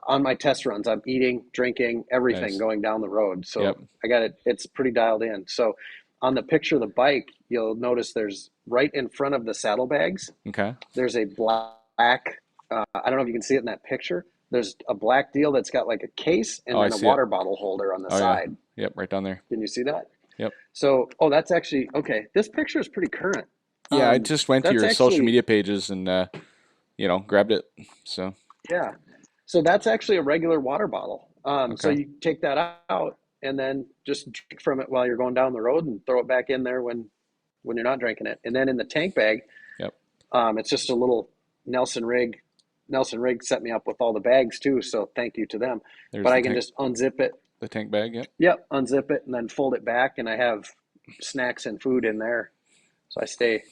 on my test runs. I'm eating, drinking, everything
Nice.
going down the road.
Yep.
So I got it. It's pretty dialed in. So on the picture of the bike, you'll notice there's right in front of the saddlebags,
Okay.
there's a black, I don't know if you can see it in that picture. There's a black deal that's got like a case
Oh,
and
I
then a
see it.
water bottle holder on the
Oh yeah.
side.
Yep, right down there.
Can you see that?
Yep.
So, oh, that's actually, okay. This picture is pretty current.
Yeah, I just went to
That's
your social
actually,
media pages and grabbed it. So,
yeah. So that's actually a regular water bottle. So
okay.
you take that out and then just drink from it while you're going down the road and throw it back in there when you're not drinking it. And then in the tank bag,
Yep.
it's just a little Nelson rig. Nelson rig set me up with all the bags too, so thank you to them.
There's
But I can just unzip it.
the tank bag, yep.
Yep, unzip it and then fold it back, and I have snacks and food in there, so I stay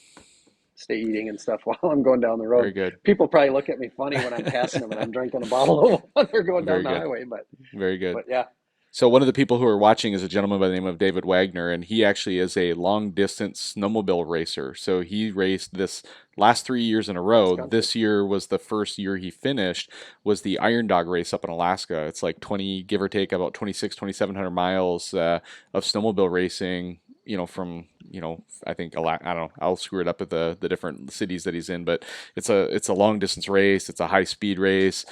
eating and stuff while I'm going down the road.
Very good.
People probably look at me funny when I'm passing them and I'm drinking a bottle of water going down
Very
the
good.
highway, but
Very good.
yeah.
So one of the people who are watching is a gentleman by the name of David Wagner, and he actually is a long distance snowmobile racer. So he raced this last 3 years in a
Cross
row.
country.
This year was the first year he finished, was the Iron Dog race up in Alaska. It's like 20, give or take, about 2,700 miles of snowmobile racing. From I think I don't know. I'll screw it up at the different cities that he's in, but it's a long distance race. It's a high speed race.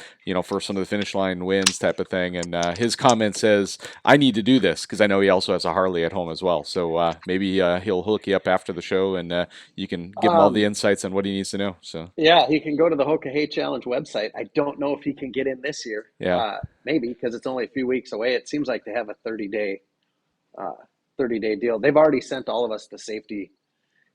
First one to the finish line wins type of thing. And his comment says, I need to do this because I know he also has a Harley at home as well. So maybe he'll hook you up after the show and you can give him all the
Um,
insights on what he needs to know. So
yeah, he can go to the Hoka Hey Challenge website. I don't know if he can get in this year.
yeah,
Maybe because it's only a few weeks away. It seems like they have a uh, 30-day deal. They've already sent all of us the safety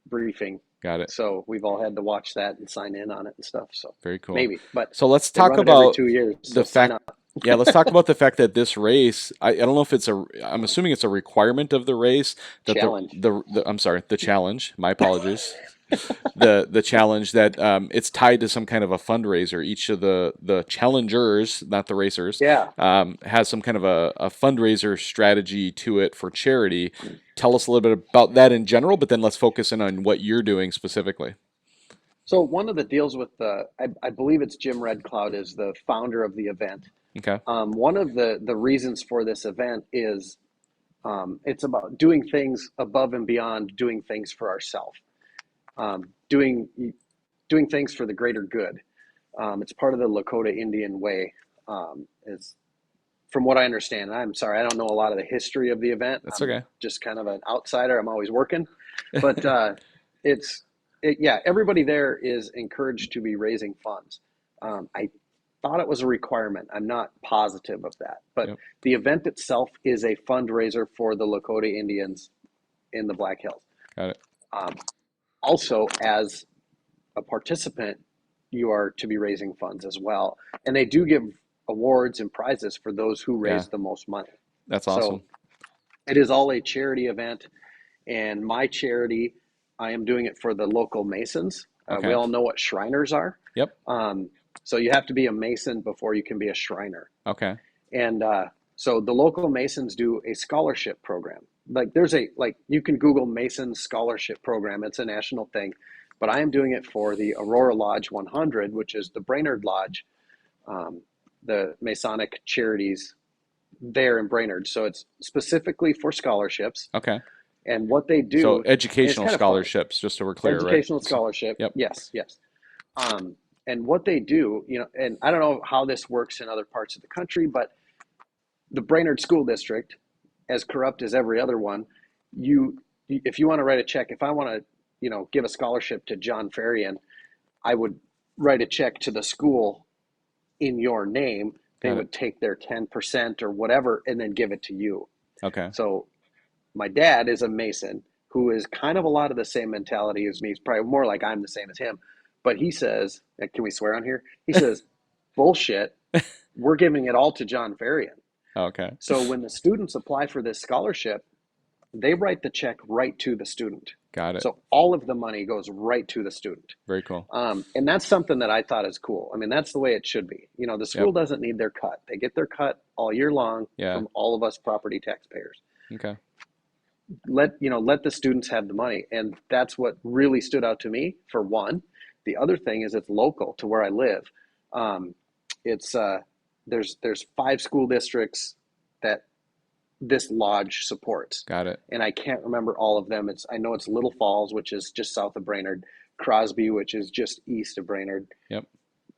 briefing,
got it.
so we've all had to watch that and sign in on it and stuff. So
Very cool.
maybe, but
So let's
they
talk
run it every
about
2 years.
the
So sign
fact.
up.
Yeah, let's talk about the fact that this race. I don't know if it's a. I'm assuming it's a requirement of the race that
Challenge.
I'm sorry, the challenge. My apologies. The challenge that it's tied to some kind of a fundraiser. Each of the challengers, not the racers,
Yeah.
has some kind of a fundraiser strategy to it for charity. Tell us a little bit about that in general, but then let's focus in on what you're doing specifically.
So one of the deals with I believe it's Jim Red Cloud is the founder of the event.
Okay.
One of the reasons for this event is it's about doing things above and beyond doing things for ourselves, doing things for the greater good. It's part of the Lakota Indian way. Is from what I understand. I'm sorry, I don't know a lot of the history of the event.
That's
I'm
okay.
just kind of an outsider. I'm always working, but it's yeah. Everybody there is encouraged to be raising funds. I thought it was a requirement. I'm not positive of that, but
Yep.
the event itself is a fundraiser for the Lakota Indians in the Black Hills.
Got it.
Um, Also, as a participant, you are to be raising funds as well. And they do give awards and prizes for those who
Yeah,
raise the most money.
that's
So
awesome.
it is all a charity event. And my charity, I am doing it for the local Masons. We
Okay.
all know what Shriners are.
Yep.
Um, so you have to be a Mason before you can be a Shriner.
Okay.
And so the local Masons do a scholarship program. Like you can Google Mason scholarship program. It's a national thing, but I am doing it for the Aurora Lodge 100, which is the Brainerd Lodge, um, the Masonic charities there in Brainerd. So it's specifically for scholarships.
Okay.
And what they
So
do, and it's
educational
kind of fun.
scholarships, just so we're clear, right?
Educational scholarship,
Yep.
yes, yes. And what they do, and I don't know how this works in other parts of the country, but the Brainerd School District, as corrupt as every other one, if you want to write a check, if I want to, give a scholarship to John Ferrian, I would write a check to the school in your name. They
Got it.
would take their 10% or whatever and then give it to you.
Okay.
So my dad is a Mason who is kind of a lot of the same mentality as me. He's probably more like I'm the same as him. But he says, can we swear on here? He says, bullshit. We're giving it all to John Ferrian.
Okay.
So when the students apply for this scholarship, they write the check right to the student.
Got it.
So all of the money goes right to the student.
Very cool.
And that's something that I thought is cool. I mean, that's the way it should be. The school
Yep.
doesn't need their cut. They get their cut all year long
Yeah.
from all of us property taxpayers.
Okay.
Let the students have the money. And that's what really stood out to me for one. The other thing is it's local to where I live. It's there's 5 school districts that this lodge supports,
Got it.
and I can't remember all of them. I know it's Little Falls, which is just south of Brainerd, Crosby, which is just east of Brainerd,
Yep.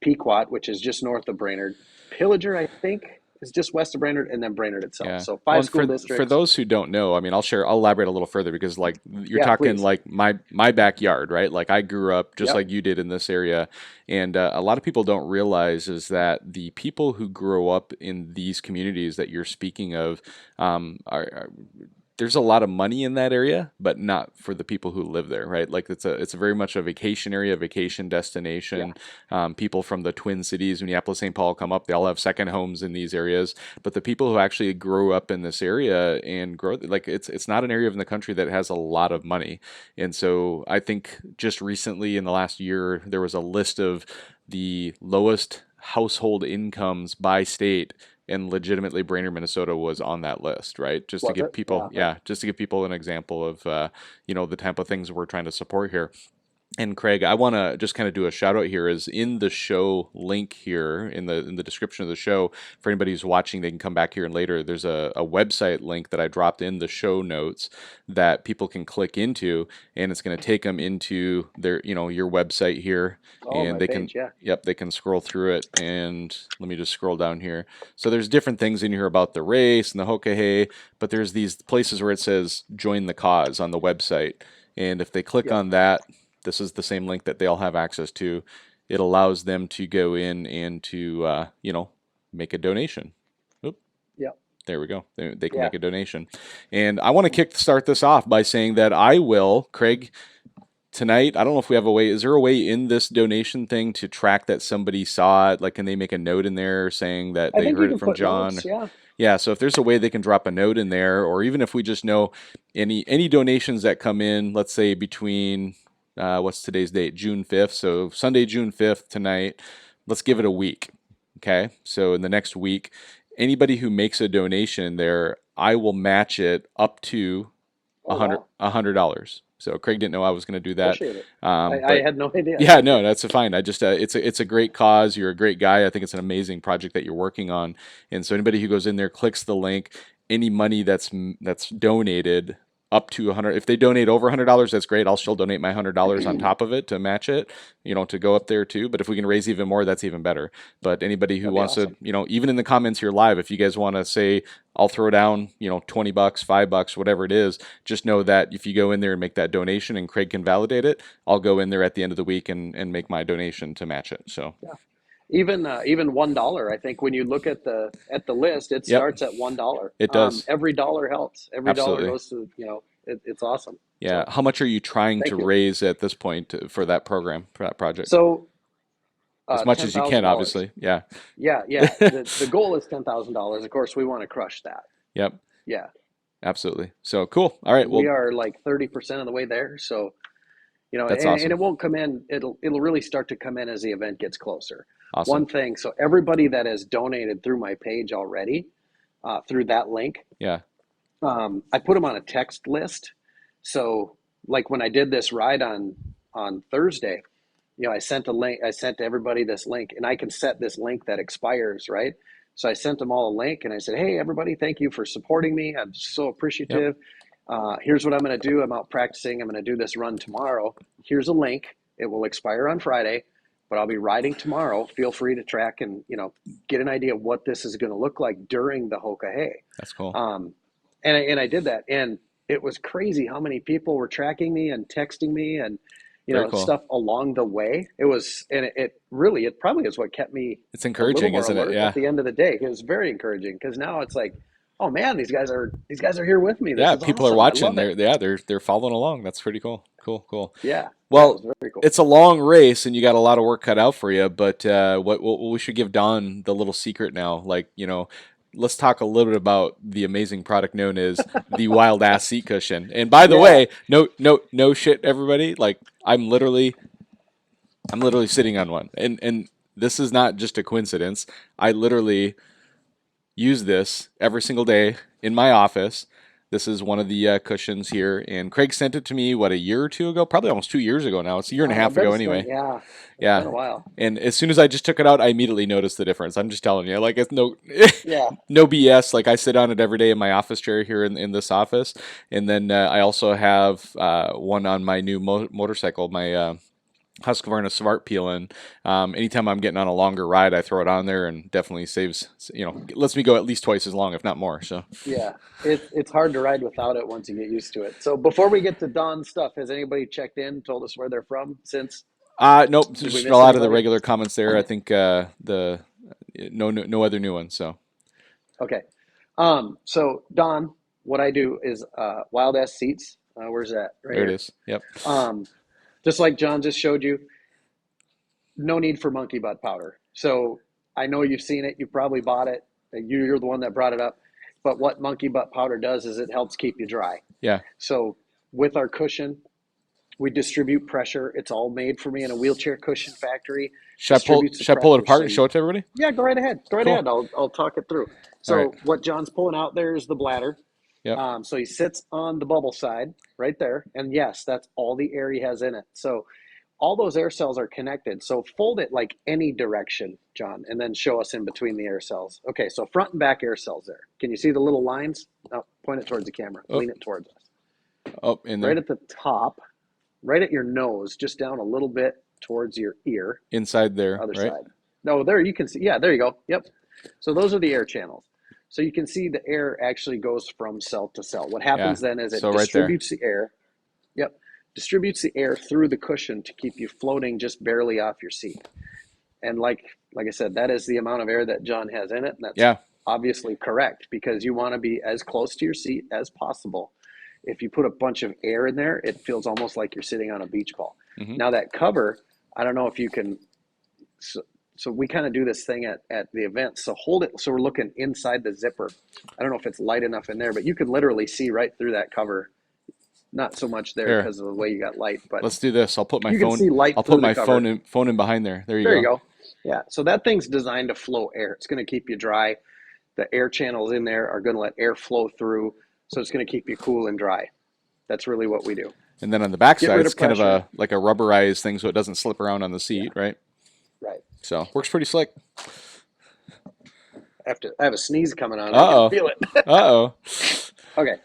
Pequot, which is just north of Brainerd, Pillager, I think, is just west of Brainerd, and then Brainerd itself.
Yeah.
So
Well,
5
and
school
for
districts.
those who don't know, I mean, I'll elaborate a little further because like you're
Yeah,
talking
please.
like my backyard, right? Like I grew up just
Yep.
like you did in this area, and a lot of people don't realize is that the people who grow up in these communities that you're speaking of are there's a lot of money in that area, but not for the people who live there, right? Like it's a very much a vacation area, vacation
Yeah.
destination. People from the Twin Cities, Minneapolis, St. Paul come up. They all have second homes in these areas. But the people who actually grew up in this area and grow like it's not an area in the country that has a lot of money. And so I think just recently in the last year there was a list of the lowest household incomes by state and legitimately Brainerd, Minnesota was on that list, right? Just to
Was
give
it?
people,
Yeah.
yeah, just to give people an example of, the type of things we're trying to support here. And Craig, I want to just kind of do a shout out here. Is in the show link here in the description of the show for anybody who's watching, they can come back here and later. There's a website link that I dropped in the show notes that people can click into, and it's going to take them into their your website here,
Oh,
and
my
they can
page. Yeah.
yep they can scroll through it. And let me just scroll down here. So there's different things in here about the race and the Hokahay, but there's these places where it says join the cause on the website, and if they click
Yep.
on that, this is the same link that they all have access to. It allows them to go in and to, make a donation. Oop,
Yep.
there we go. They can
Yeah.
make a donation. And I want to start this off by saying that I will, Craig, tonight. I don't know if we have a way. Is there a way in this donation thing to track that somebody saw it? Like, can they make a note in there saying that
I
they
think you
heard it
can
from
put
John?
notes. Yeah.
Yeah, so if there's a way they can drop a note in there, or even if we just know any donations that come in, let's say between what's today's date, June 5th. So Sunday, June 5th tonight. Let's give it a week. Okay, so in the next week, anybody who makes a donation there, I will match it up to
Oh, wow.
$100. So Craig didn't know I was going to do that,
Appreciate it. I
but
had no idea.
yeah,
Thank
no,
you.
that's fine. I just it's a great cause. You're a great guy. I think it's an amazing project that you're working on. And so anybody who goes in there, clicks the link, any money that's donated up to 100, if they donate over $100, that's great. I'll still donate my $100 on top of it to match it, to go up there too. But if we can raise even more, that's even better. But anybody who
That'd be
wants to,
awesome.
even in the comments here live, if you guys want to say, I'll throw down, $20, $5, whatever it is, just know that if you go in there and make that donation and Craig can validate it, I'll go in there at the end of the week and make my donation to match it. So,
Yeah. Even $1. I think when you look at the list, it
yep,
starts at $1.
it does.
Every dollar helps. Every dollar
Absolutely.
goes to it's awesome.
Yeah.
So
How much are you trying to
thank you.
raise at this point for that program, for that project?
So
As much
ten
as you
thousand
can,
dollars.
obviously. Yeah.
Yeah, yeah. The goal is $10,000. Of course, we want to crush that.
Yep.
Yeah,
Absolutely. So cool. All right.
we
Well,
are like 30% of the way there. So
that's
and
awesome.
it won't come in. It'll really start to come in as the event gets closer.
Awesome.
One thing. So everybody that has donated through my page already, through that link,
Yeah.
I put them on a text list. So like when I did this ride on Thursday, I sent a link. I sent to everybody this link, and I can set this link that expires, right? So I sent them all a link, and I said, "Hey, everybody, thank you for supporting me. I'm so
Yep.
appreciative. Here's what I'm going to do. I'm out practicing. I'm going to do this run tomorrow. Here's a link. It will expire on Friday, but I'll be riding tomorrow. Feel free to track and get an idea of what this is going to look like during the Hoka Hay."
That's cool.
And I did that, and it was crazy how many people were tracking me and texting me and
Very cool.
stuff along the way. It was, and it probably is what kept me
It's
a little
encouraging,
more
isn't it?
alert at
Yeah.
the end of the day. It was very encouraging because now it's like, oh man, these guys are here with me. This
Yeah.
is
People are
awesome. I
watching.
love it.
They're following along. That's pretty cool. Cool. Cool.
Yeah, yeah, it
Well,
was very cool.
it's a long race, and you got a lot of work cut out for you. But what we should give Don the little secret now. Like, let's talk a little bit about the amazing product known as the Wild Ass Seat Cushion. And by the
Yeah,
way, no shit, everybody. Like, I'm literally sitting on one, and this is not just a coincidence. I literally use this every single day in my office. This is one of the cushions here, and Craig sent it to me, what, a year or two ago? Probably almost 2 years ago now. It's a year and a
I
half
bet
ago
it's been
anyway.
yeah, it's been
Yeah.
a while.
And as soon as I just took it out, I immediately noticed the difference. I'm just telling you, like, it's no,
Yeah,
no BS. Like, I sit on it every day in my office chair here in this office, and then I also have one on my new motorcycle, my Husqvarna Smart Peeling. Anytime I'm getting on a longer ride, I throw it on there, and definitely saves, lets me go at least twice as long, if not more. So,
yeah. It's hard to ride without it once you get used to it. So before we get to Don's stuff, has anybody checked in, told us where they're from since?
nope,
Did we
just a
miss
lot of the
anybody?
regular comments there. I think the no other new ones. So
Okay. So Don, what I do is wild ass seats. Where's that? Right
there it
here.
is. Yep.
Um, just like John just showed you, no need for monkey butt powder. So I know you've seen it. You probably bought it. You're the one that brought it up. But what monkey butt powder does is it helps keep you dry.
Yeah.
So with our cushion, We distribute pressure. It's all made for me in a wheelchair cushion factory.
Should I pull
Distributes the
should I pull it
pressure.
apart
So
and show it to everybody?
yeah, go right ahead. Go right
Cool.
ahead. I'll talk it through.
All right.
So what John's pulling out there is the bladder.
Yep.
So he sits on the bubble side right there, and yes, that's all the air he has in it. So all those air cells are connected. So fold it like any direction, John, and then show us in between the air cells. Okay, so front and back air cells there. Can you see the little lines? Oh, point it towards the camera.
Oh,
Lean it towards us.
oh, in
Right
there.
at the top, right at your nose, just down a little bit towards your ear.
Inside there,
Other
right?
side. No, there you can see. Yeah, there you go. Yep. So those are the air channels. So you can see the air actually goes from cell to cell. What
Yeah.
happens then is it
So right there.
distributes the air. Yep. Distributes the air through the cushion to keep you floating just barely off your seat. And like I said, that is the amount of air that John has in it, and that's
Yeah.
obviously correct because you want to be as close to your seat as possible. If you put a bunch of air in there, it feels almost like you're sitting on a beach ball.
Mm-hmm.
Now that cover, I don't know if you can. So we kind of do this thing at the event. So hold it. So we're looking inside the zipper. I don't know if it's light enough in there, but you can literally see right through that cover. Not so much there
Here,
because of the way you got light, but
let's do this. I'll put my
you can
phone.
see light
I'll
through
put
the
my
cover.
phone in behind there. There you
There
go.
you go. Yeah. So that thing's designed to flow air. It's going to keep you dry. The air channels in there are going to let air flow through. So it's going to keep you cool and dry. That's really what we do.
And then on the back
Get
side,
rid
it's
of
kind of
pressure.
like a rubberized thing, so it doesn't slip around on the seat,
Yeah.
right?
Right.
So works pretty slick.
I have a sneeze coming on. I can
Uh oh.
feel it.
Uh oh.
Okay.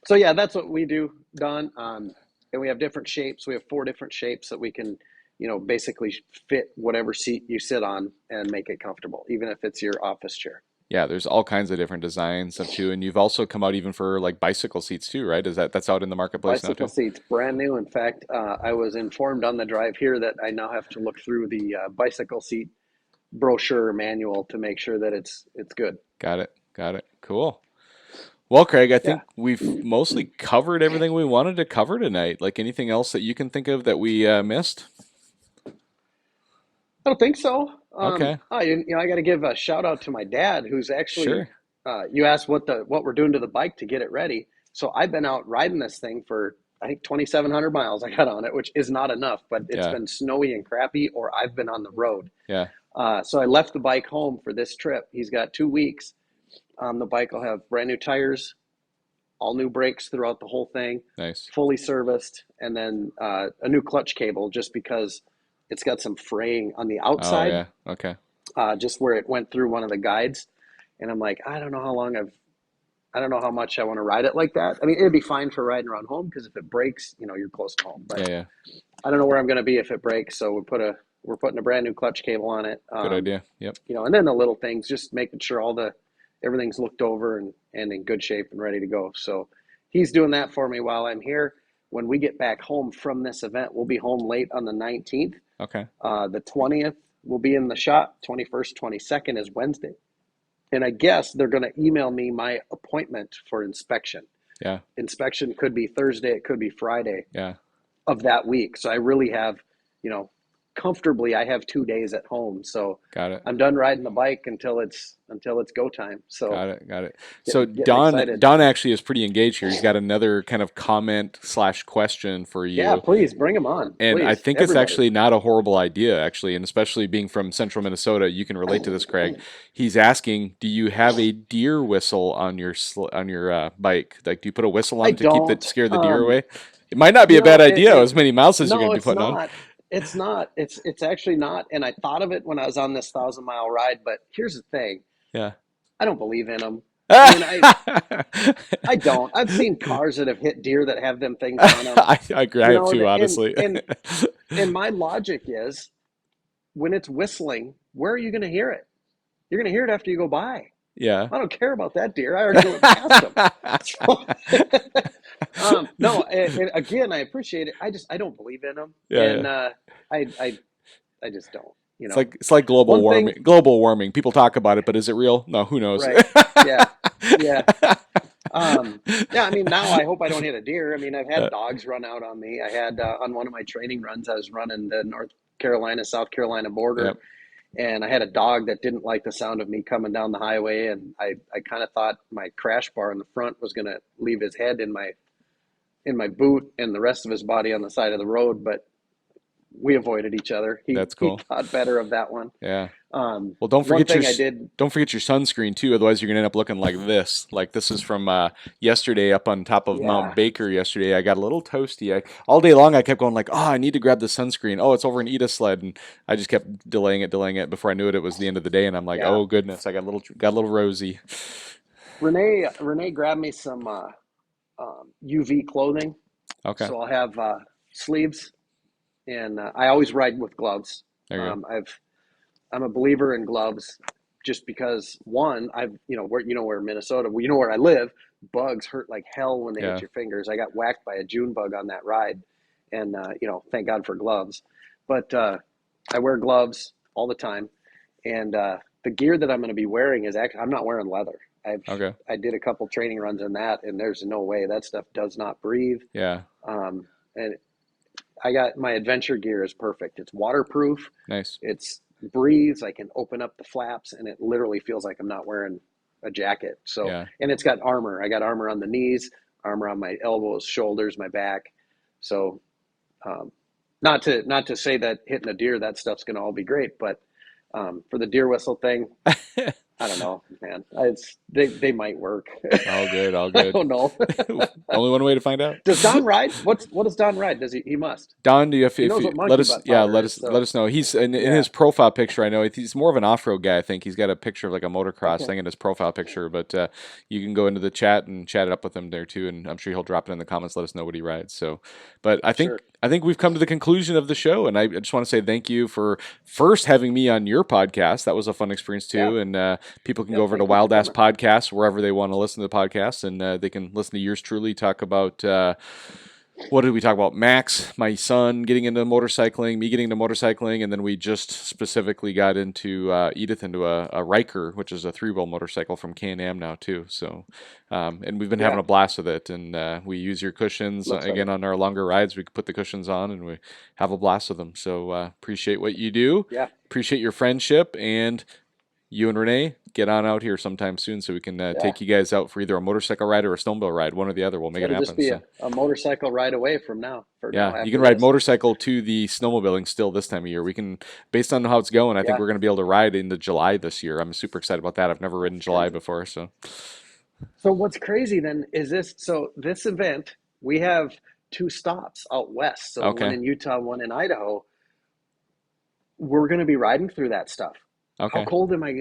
So yeah, that's what we do, Don. And we have different shapes. We have 4 different shapes that we can, basically fit whatever seat you sit on and make it comfortable, even if it's your office chair.
Yeah, there's all kinds of different designs of too, and you've also come out even for like bicycle seats too, right? Is that's out in the marketplace now
Bicycle
too?
seats, brand new. In fact, I was informed on the drive here that I now have to look through the bicycle seat brochure manual to make sure that it's good.
Got it. Got it. Cool. Well, Craig, I
Yeah,
think we've mostly covered everything we wanted to cover tonight. Like anything else that you can think of that we missed?
I don't think so.
Okay.
I got to give a shout out to my dad, who's actually.
Sure.
You asked what we're doing to the bike to get it ready. So I've been out riding this thing for I think 2,700 miles. I got on it, which is not enough, but it's
Yeah.
been snowy and crappy, or I've been on the road.
Yeah.
So I left the bike home for this trip. He's got 2 weeks. The bike will have brand new tires, all new brakes throughout the whole thing,
Nice.
fully serviced, and then a new clutch cable just because it's got some fraying on the
Oh
outside,
yeah. Okay.
just where it went through one of the guides. And I'm like, I don't know how much I want to ride it like that. I mean, it'd be fine for riding around home because if it breaks, you're close to home.
Yeah.
But
Yeah.
I don't know where I'm going to be if it breaks. So we're putting a brand new clutch cable on it.
Good idea. Yep.
And then the little things, just making sure everything's looked over and in good shape and ready to go. So he's doing that for me while I'm here. When we get back home from this event, we'll be home late on the 19th.
Okay.
The 20th will be in the shop. 21st, 22nd is Wednesday. And I guess they're going to email me my appointment for inspection.
Yeah.
Inspection could be Thursday, it could be Friday
Yeah.
of that week. So I really have, comfortably, I have 2 days at home. So
Got it.
I'm done riding the bike until it's go time. So
Got it. Got it. So
getting excited.
Don actually is pretty engaged here. He's got another kind of comment slash question for
Yeah,
you.
please bring them on.
And I
Please,
think it's
everybody.
actually not a horrible idea, actually, and especially being from central Minnesota, you can relate to this, Craig. He's asking, do you have a deer whistle on your bike? Like, do you put a whistle
I
on to keep
don't.
scare the deer away? It might not be a bad idea, as many miles as you're going
No,
to be
it's
putting on.
not. It's not. It's actually not. And I thought of it when I was on this 1,000-mile ride. But here's the thing:
Yeah.
I don't believe in them. I mean, I don't. I've seen cars that have hit deer that have them things on them.
I agree. I have too, honestly.
And my logic is, when it's whistling, where are you going to hear it? You're going to hear it after you go by.
Yeah.
I don't care about that deer. I already went past them. No, and again, I appreciate it. I don't believe in them,
Yeah,
and I just don't.
It's like global
One thing,
warming. Global warming. People talk about it, but is it real? No, who knows?
right? Yeah, yeah. Yeah, I mean, now I hope I don't hit a deer. I mean, I've had dogs run out on me. I had on one of my training runs, I was running the North Carolina, South Carolina border,
Yep.
and I had a dog that didn't like the sound of me coming down the highway, and I kind of thought my crash bar in the front was going to leave his head in in my boot and the rest of his body on the side of the road, but we avoided each other. He
That's
he
cool.
thought better of that one.
Yeah. Well, don't
One
forget your
thing I did,
don't forget your sunscreen too. Otherwise, you're gonna end up looking like this. Like this is from yesterday up on top of Mount
yeah,
Baker yesterday. I got a little toasty. All day long I kept going like, oh, I need to grab the sunscreen. Oh, it's over in Eda sled, and I just kept delaying it. Before I knew it, it was the end of the day, and I'm like,
yeah.
oh goodness, I got a little rosy.
Renee grabbed me some UV clothing,
Okay,
so I'll have sleeves, and I always ride with gloves.
there you go.
I'm a believer in gloves, just because one, I've where Minnesota, where I live, bugs hurt like hell when they hit
Yeah,
your fingers. I got whacked by a June bug on that ride, and thank God for gloves. But I wear gloves all the time, and the gear that I'm going to be wearing is actually, I'm not wearing leather.
okay,
I did a couple training runs in that, and there's no way that stuff does not breathe.
yeah,
And I got my adventure gear is perfect. It's waterproof.
nice.
It's breathes. I can open up the flaps, and it literally feels like I'm not wearing a jacket. So,
Yeah.
and it's got armor. I got armor on the knees, armor on my elbows, shoulders, my back. So, um, not to say that hitting a deer, that stuff's going to all be great, but for the deer whistle thing, I don't know, man. They might work.
All good, all
I
good.
don't know.
Only one way to find out.
Does Don ride? What does Don ride? Does he? He must.
Don, do you
He
if
knows
you
what
let
monkey
us
butt powder is.
let
So
us know. He's in
yeah.
his profile picture. I know he's more of an off-road guy. I think he's got a picture of like a motocross
Okay.
thing in his profile picture. But you can go into the chat and chat it up with him there too, and I'm sure he'll drop it in the comments. Let us know what he rides. So, but
Sure.
I think we've come to the conclusion of the show, and I just want to say thank you for first having me on your podcast. That was a fun experience
Yeah.
too, and people can go
Yep.
over to
Thank you for
Wild Ass
coming.
Podcast wherever they want to listen to the podcast, and they can listen to yours truly talk about. What did we talk about? Max, my son getting into motorcycling, me getting into motorcycling, and then we just specifically got into Edith into a Riker, which is a three-wheel motorcycle from Can-Am now too. So, and we've been having
Yeah.
a blast with it. And we use your cushions
Looks like
again
it.
on our longer rides. We can put the cushions on, and we have a blast with them. So appreciate what you do.
Yeah.
Appreciate your friendship, and you and Renee get on out here sometime soon so we can
Yeah.
take you guys out for either a motorcycle ride or a snowmobile ride, one or the other. We'll make it
It'll just
happen.
be
So.
a motorcycle ride away from now. For now,
Yeah, you
after
can ride
this.
motorcycle to the snowmobiling still this time of year. We can, based on how it's going, I think
Yeah.
we're going to be able to ride into July this year. I'm super excited about that. I've never ridden
That's
July
crazy.
before, so
So what's crazy then is this. So this event, we have two stops out west. So one
okay,
in Utah, one in Idaho. We're going to be riding through that stuff.
okay.
How cold am I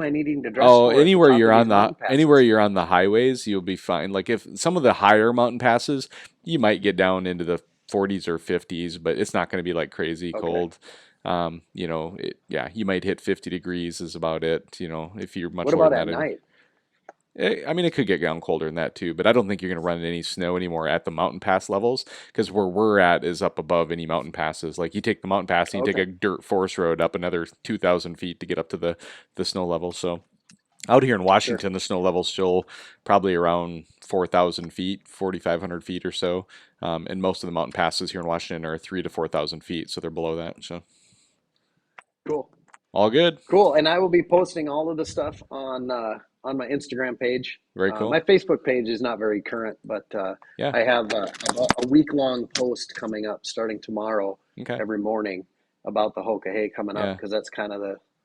needing to dress
Oh,
for at the top of these mountain
anywhere
passes?
you're on the highways, you'll be fine. Like if some of the higher mountain passes, you might get down into the 40s or 50s, but it's not going to be like crazy
Okay.
cold. Yeah, you might hit 50 degrees is about it. If you're much
What
lower
about
than
at
that.
night?
I mean, it could get down colder than that too, but I don't think you're going to run into any snow anymore at the mountain pass levels because where we're at is up above any mountain passes. Like you take the mountain pass and you take
Okay.
a dirt forest road up another 2,000 feet to get up to the snow level. So out here in
Sure.
Washington, the snow level's still probably around 4,000 feet, 4,500 feet or so. And most of the mountain passes here in Washington are 3 to 4,000 feet, so they're below that. So
Cool.
all good.
Cool. And I will be posting all of the stuff on my Instagram page.
Very cool.
My Facebook page is not very current, but
Yeah.
I have a week long post coming up starting tomorrow
Okay.
every morning about the Hoka Hay coming up
Yeah.
because that's kind of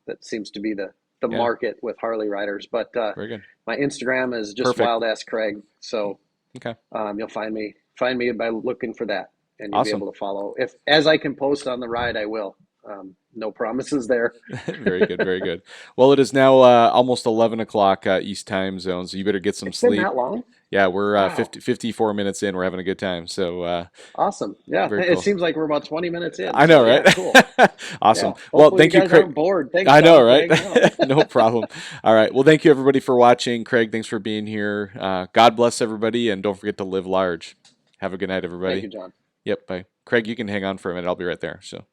that seems to be the
Yeah.
market with Harley riders. But
Very good.
my Instagram is just
Perfect.
Wild Ass Craig. So
Okay.
you'll find me by looking for that, and you'll be
Awesome.
able to follow. If as I can post on the ride, I will. No promises there.
Very good, very good. Well, it is now almost 11 o'clock East time zone, so you better get some
It's been
sleep.
that long.
Yeah, we're
Wow.
54 minutes in. We're having a good time. So
Awesome. Yeah.
very
It
cool.
seems like we're about 20 minutes in.
I know,
So
right?
yeah, cool.
Awesome.
Yeah.
Well,
Hopefully you
thank you,
guys
Craig.
aren't bored. Thanks,
I know,
Don, for
right?
hanging out.
No problem. All right. Well, thank you, everybody, for watching. Craig, thanks for being here. God bless everybody, and don't forget to live large. Have a good night,
Thank you,
everybody.
John.
Yep, bye. Craig, you can hang on for a minute. I'll be right there. So.